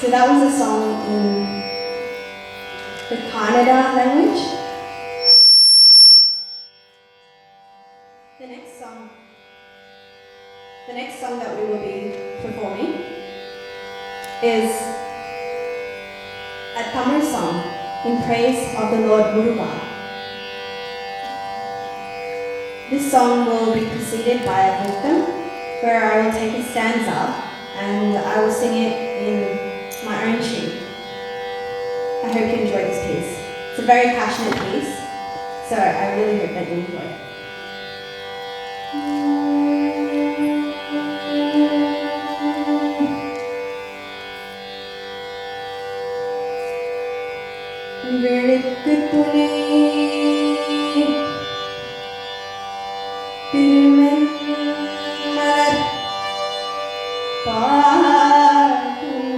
So that was a song in the Kannada language. The next song that we will be performing is a Tamil song in praise of the Lord Muruga. This song will be preceded by a Vrittam, where I will take a stanza and I will sing it in my own tune. I hope you enjoy this piece. It's a very passionate piece, so I really hope that you enjoy it. விழிக்கு துணை திருமென்மலர் பாடுங்கள்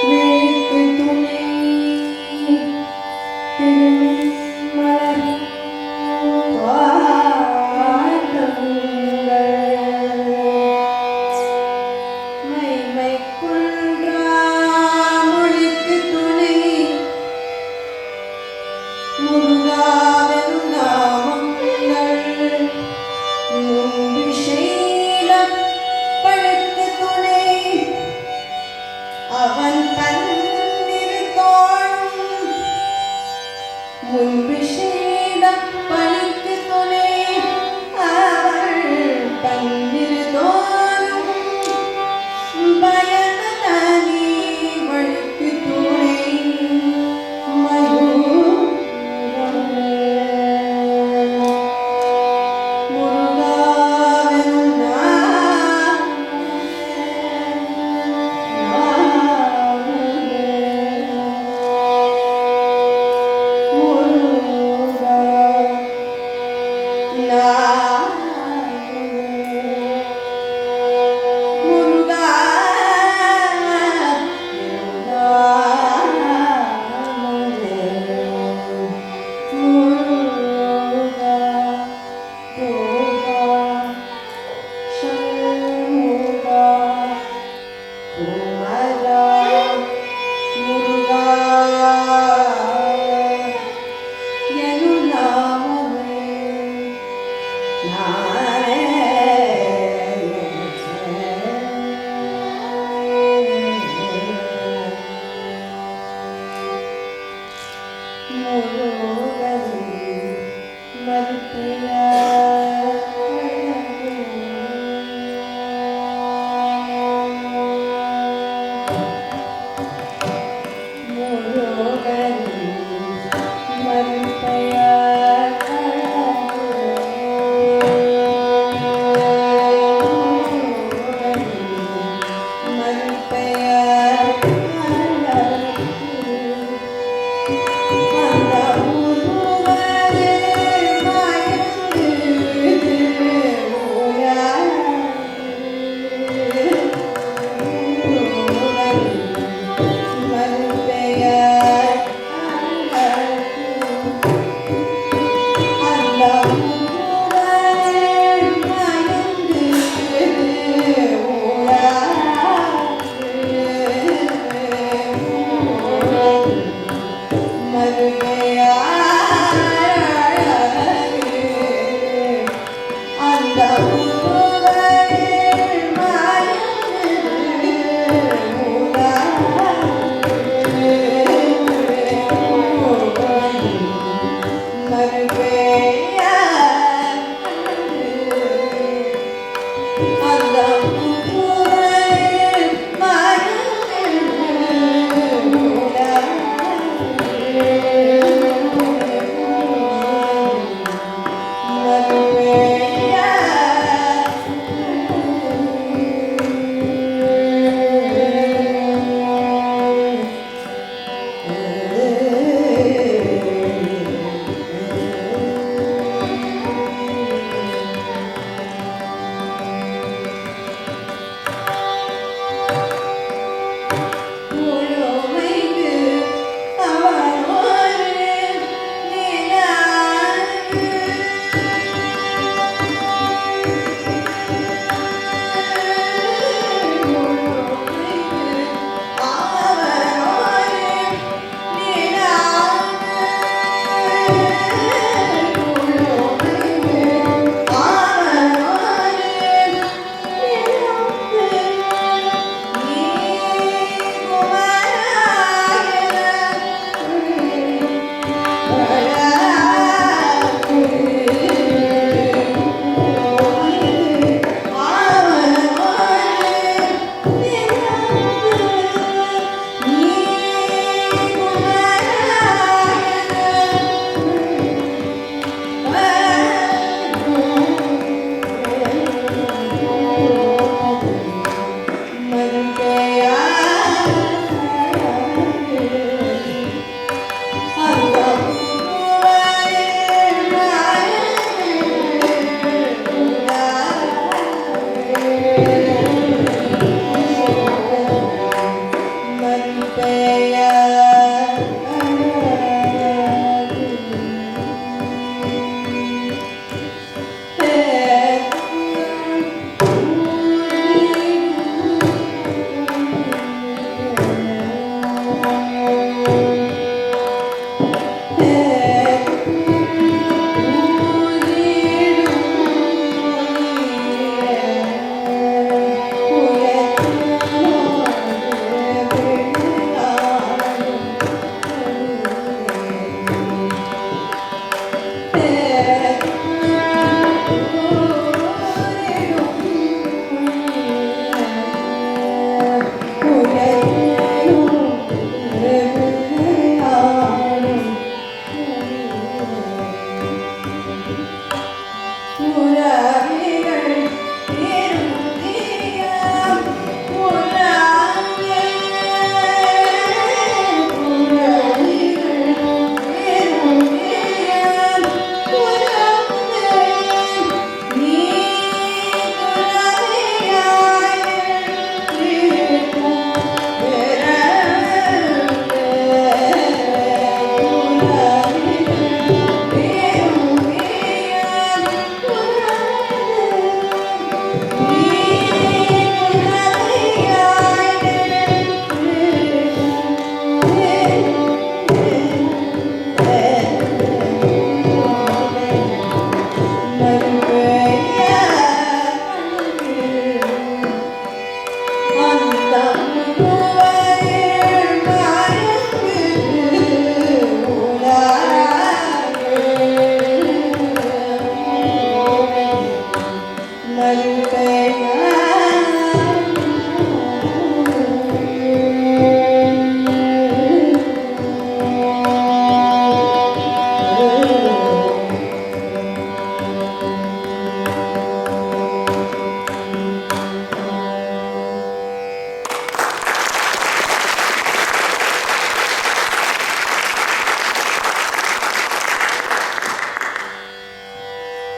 விழிக்கு துணை திருமென்மலர்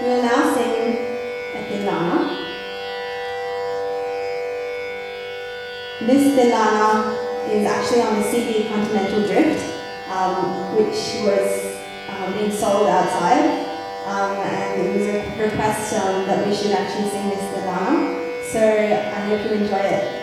We will now sing a Tilana. This Tilana is actually on the CD Continental Drift, which was being sold outside, and it was a request that we should actually sing this Tilana. So I hope you enjoy it.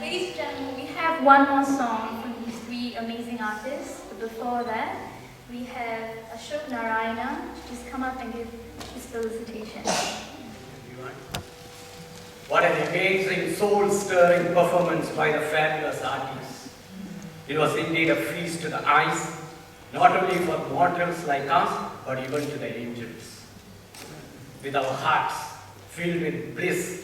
Ladies and gentlemen, we have one more song from these three amazing artists. But before that, we have Ashok Narayana to just come up and give his felicitation. What an amazing, soul-stirring performance by the fabulous artists. It was indeed a feast to the eyes, not only for mortals like us, but even to the angels. With our hearts filled with bliss,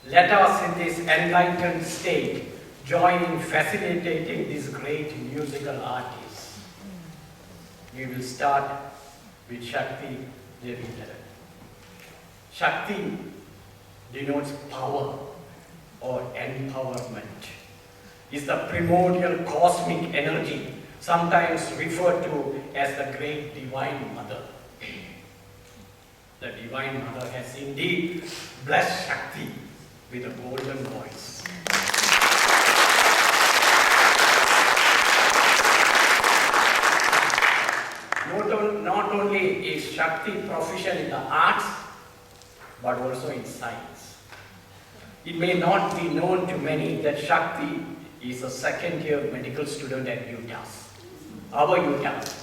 let us in this enlightened state join in facilitating these great musical artists. We will start with Sakthi Ravitharan. Shakti denotes power or empowerment. It's the primordial cosmic energy, sometimes referred to as the great divine mother. The divine mother has indeed blessed Shakti with a golden voice. Not only is Shakti proficient in the arts, but also in science. It may not be known to many that Shakti is a second-year medical student at UTAS, our UTAS.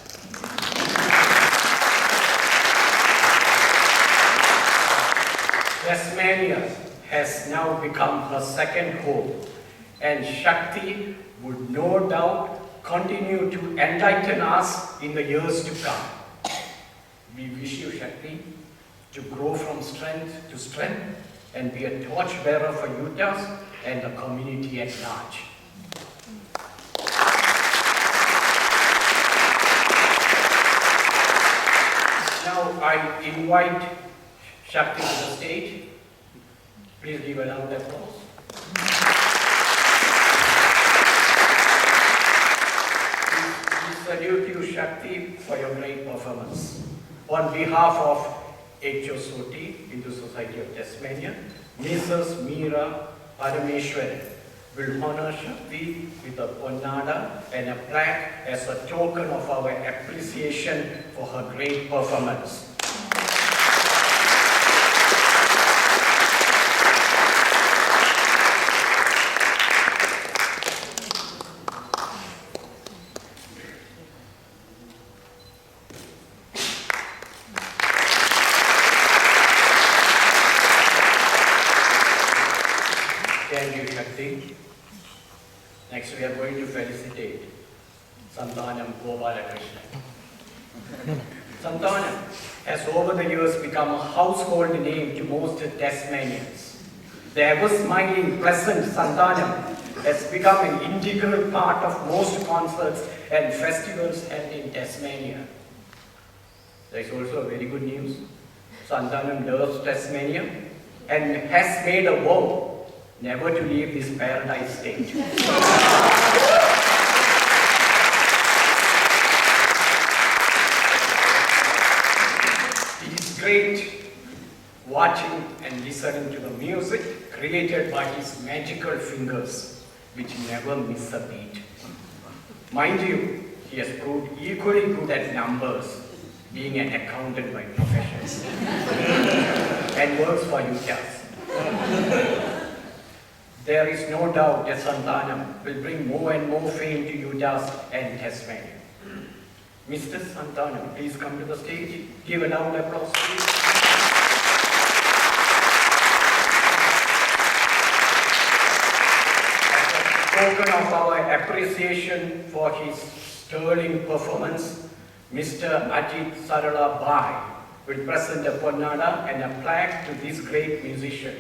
Tasmania has now become her second home, and Shakti would no doubt continue to enlighten us in the years to come. We wish you, Shakti, to grow from strength to strength and be a torchbearer for UTAS and the community at large. Now I invite Shakti to the stage. Please give a round of applause. We salute you, Shakti, for your great performance. On behalf of HOSOT, Hindu Society of Tasmania, Mrs. Meera Parameshwaran will honor Shakti with a ponnada and a plaque as a token of our appreciation for her great performance. Thank you, Shakti. Next, we are going to felicitate Santhana Gopalakrishnan. Santhana has over the years become a household name to most Tasmanians. The ever-smiling, pleasant Santhana has become an integral part of most concerts and festivals held in Tasmania. There is also a very good news. Santhana loves Tasmania and has made a vow never to leave this paradise state. It is great watching and listening to the music created by his magical fingers, which never miss a beat. Mind you, he has proved equally good at numbers, being an accountant by profession, and works for UTAS. There is no doubt that Santhana will bring more and more fame to Utah and Tasmania. Mr. Santhana, please come to the stage. Give a loud applause, please. As a token of our appreciation for his sterling performance, Mr. Ajit Sarala Bhai will present a ponnada and a plaque to this great musician.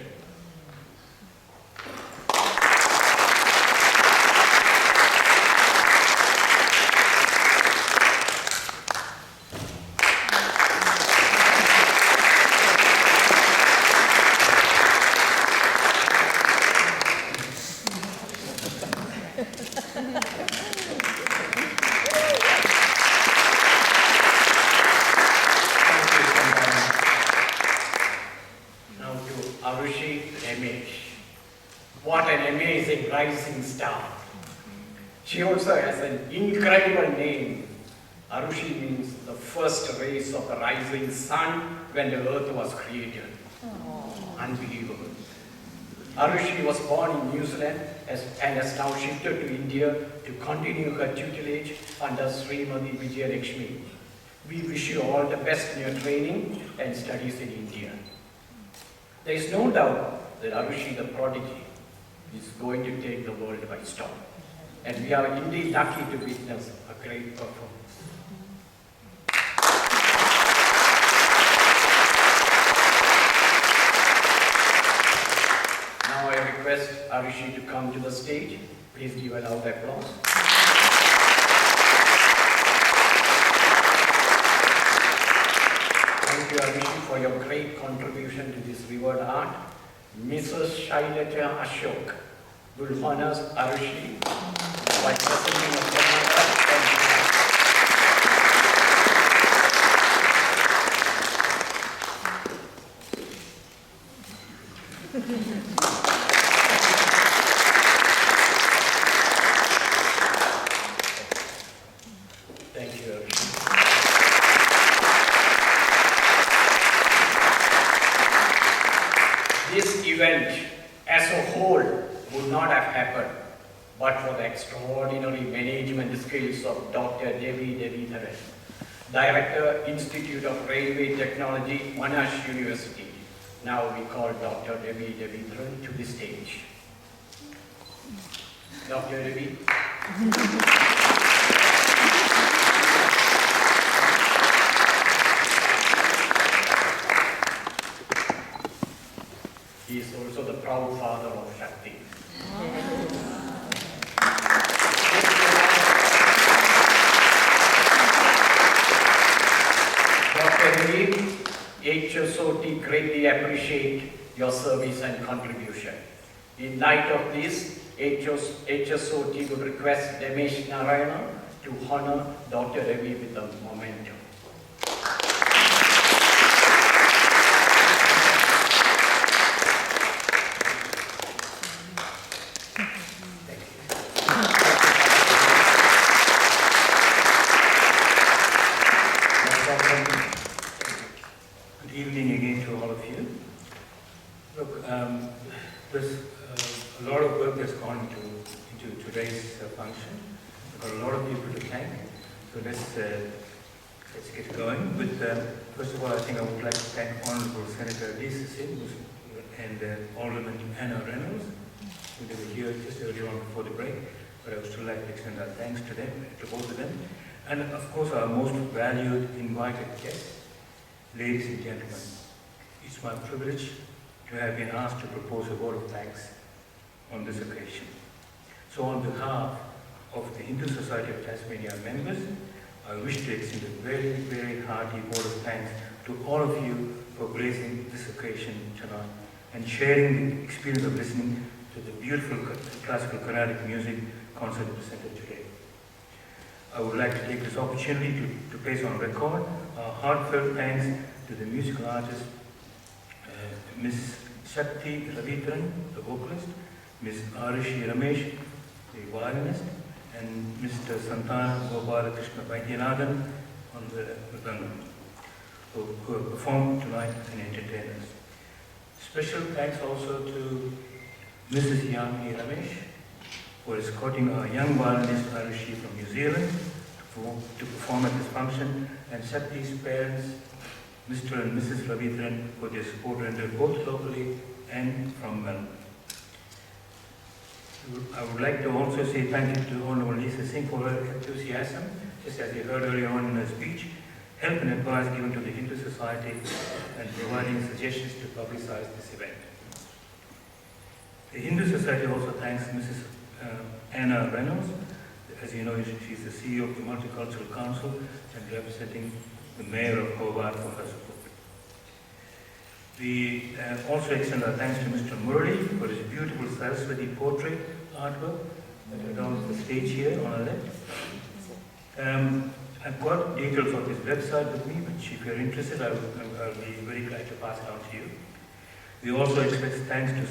Now to Arushi Ramesh. What an amazing rising star. She also has an incredible name. Arushi means the first rays of the rising sun when the earth was created. Unbelievable. Arushi was born in New Zealand and has now shifted to India to continue her tutelage under Srimati Vijayalakshmi. We wish you all the best in your training and studies in India. There is no doubt that Arushi the prodigy is going to take the world by storm. And we are indeed lucky to witness a great performance. Now I request Arushi to come to the stage. Please give a loud applause. Thank you, Arushi, for your great contribution to this revered art. Mrs. Shailaja Ashok will honor Arushi by presenting a ponnada and thank you, Arushi. This event as a whole would not have happened but for the extraordinary management skills of Dr. Sakthi Ravitharan, Director, Institute of Railway Technology, Monash University. Now we call Dr. Sakthi Ravitharan to the stage. Dr. Ravi. He is also the proud father of Sakthi. Dr. Ravi, HSOT greatly appreciate your service and contribution. In light of this, HSOT would request Ramesh Narayana to honor Dr. Ravi with a memento. Good evening again to all of you. Look, there's a lot of work that's gone into today's function. We've got a lot of people to thank. So let's get going. With first of all, I think I would like to thank Honorable Senator Lisa Singh and Alderman Anna Reynolds, who they were here just earlier on before the break. But I would still like to extend our thanks to them, to both of them. And of course, our most valued invited guests, ladies and gentlemen. It's my privilege to have been asked to propose a vote of thanks on this occasion. So on behalf of the Hindu Society of Tasmania members, I wish to extend a very, very hearty vote of thanks to all of you for gracing this occasion tonight and sharing the experience of listening to the beautiful classical Carnatic music concert presented today. I would like to take this opportunity to place on record our heartfelt thanks to the musical artist, Ms. Sakthi Ravitharan, the vocalist, Ms. Arushi Ramesh, the violinist, and Mr. Santhana Gopalakrishnan Vaidhyanathan on the mridangam, who have performed tonight and entertained us. Special thanks also to Mrs. Sakthi Ramesh for escorting our young violinist Arushi from New Zealand to perform at this function, and Sakti's parents, Mr. and Mrs. Ravitharan, for their support rendered both locally and from Melbourne. I would like to also say thank you to Honorable Lisa Singh for her enthusiasm, just as you heard earlier on in her speech, help and advice given to the Hindu Society and providing suggestions to publicize this event. The Hindu Society also thanks Mrs. Anna Reynolds. As you know, she's the CEO of the Multicultural Council and representing the Mayor of Hobart for her support. We also extend our thanks to Mr. Murali for his beautiful Saraswati portrait artwork that adorns the stage here on our left. I've got details of his website with me, which if you're interested, I'll be very glad to pass it on to you. We also express thanks to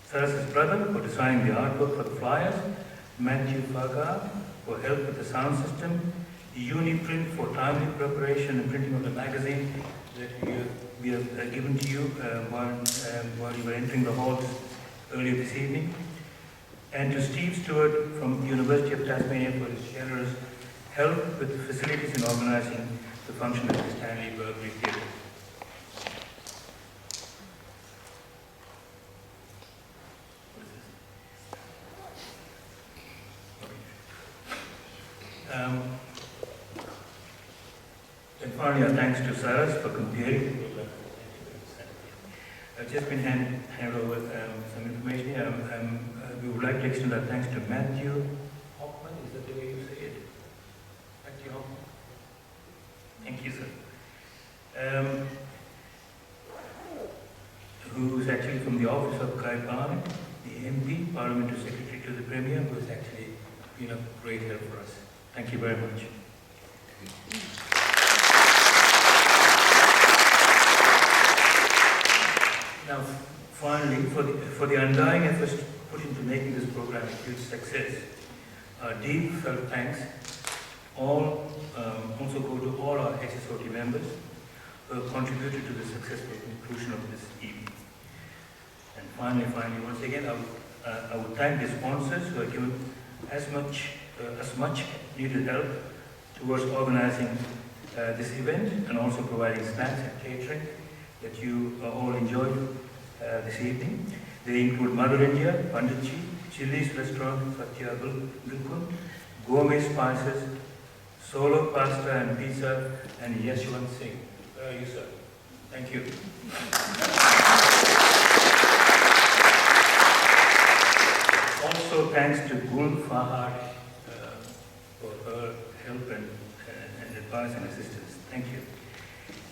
Saras's brother for designing the artwork for the flyers, Matthew Faga for help with the sound system, Uniprint for timely preparation and printing of the magazine that we have given to you while you were entering the halls earlier this evening, and to Steve Stewart from University of Tasmania for his generous help with the facilities in organizing the function at the Stanley Burbury Theatre. And finally, our thanks to Saras for comparing. I've just been handed over some information here. We would like to extend our thanks to Matthew Hoffman. Is that the way you say it? Matthew Hoffman. Thank you, sir. Who is actually from the office of Guy Barnett, the MP, Parliamentary Secretary to the Premier, who has actually been a great help for us. Thank you very much. Now, finally, for the undying efforts put into making this program a huge success, our deep felt thanks also go to all our HSOT members who have contributed to the successful conclusion of this evening. And finally, once again, I would thank the sponsors who have given as much needed help towards organizing this event and also providing snacks and catering that you all enjoyed this evening. They include Mother India, Panditji, Chili's Restaurant, Satya Bilkun, Gourmet Spices, Solo Pasta and Pizza, and Yashwant Singh. Where are you, sir? Thank you. Also, thanks to Gul Fahad for her help and advice and assistance. Thank you.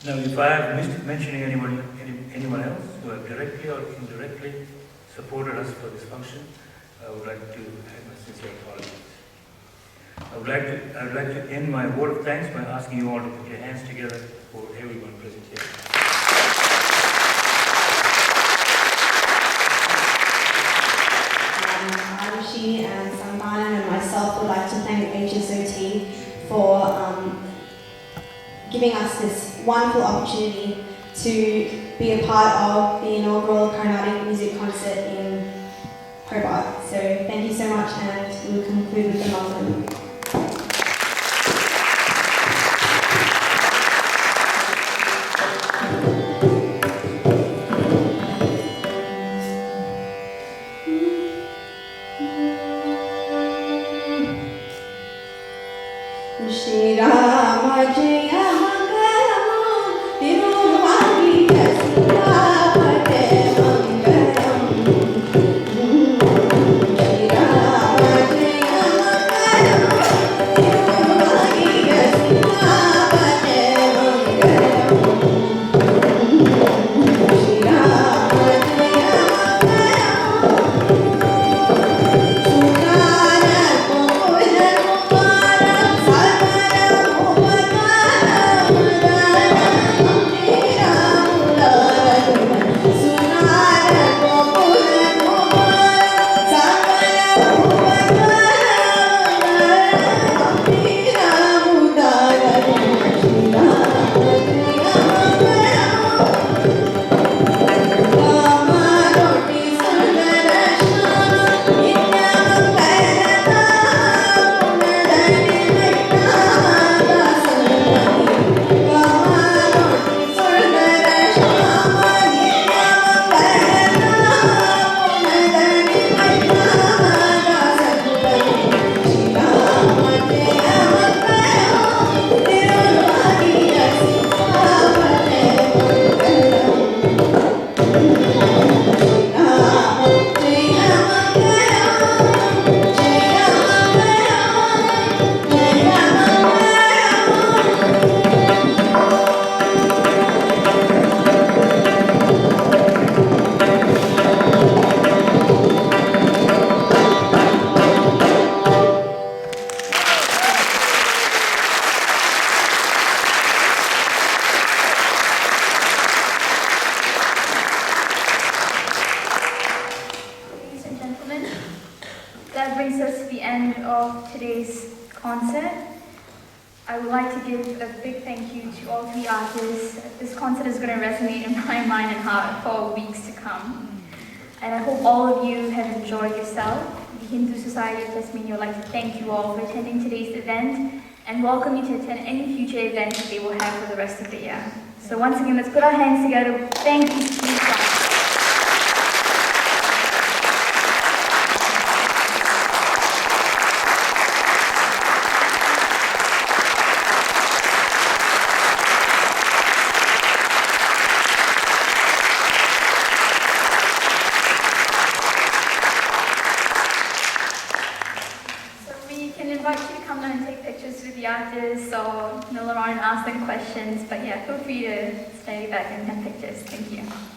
Now, if I have missed mentioning anyone else who have directly or indirectly supported us for this function, I would like to have my sincere apologies. I would like to end my word of thanks by asking you all to put your hands together for everyone present here. Arushi and Santhana and myself would like to thank HSOT for giving us this wonderful opportunity to be a part of the inaugural Carnatic music concert in Hobart. So thank you so much, and we'll conclude with the Mangalam. Shri Rama Jaya Mangalam, Tiruvali Jasupate Mangalam. Shri Rama Jaya Mangalam, Tiruvali Jasupate Mangalam. Shri Rama Jaya Mangalam. us to the end of today's concert. I would like to give a big thank you to all three artists. This concert is going to resonate in my mind and heart for weeks to come. And I hope all of you have enjoyed yourself. The Hindu Society of Tasmania would like to thank you all for attending today's event and welcome you to attend any future events they will have for the rest of the year. So once again, let's put our hands together. Thank you to you. Artists or mill around and ask them questions, but yeah, feel free to stay back and have pictures. Thank you.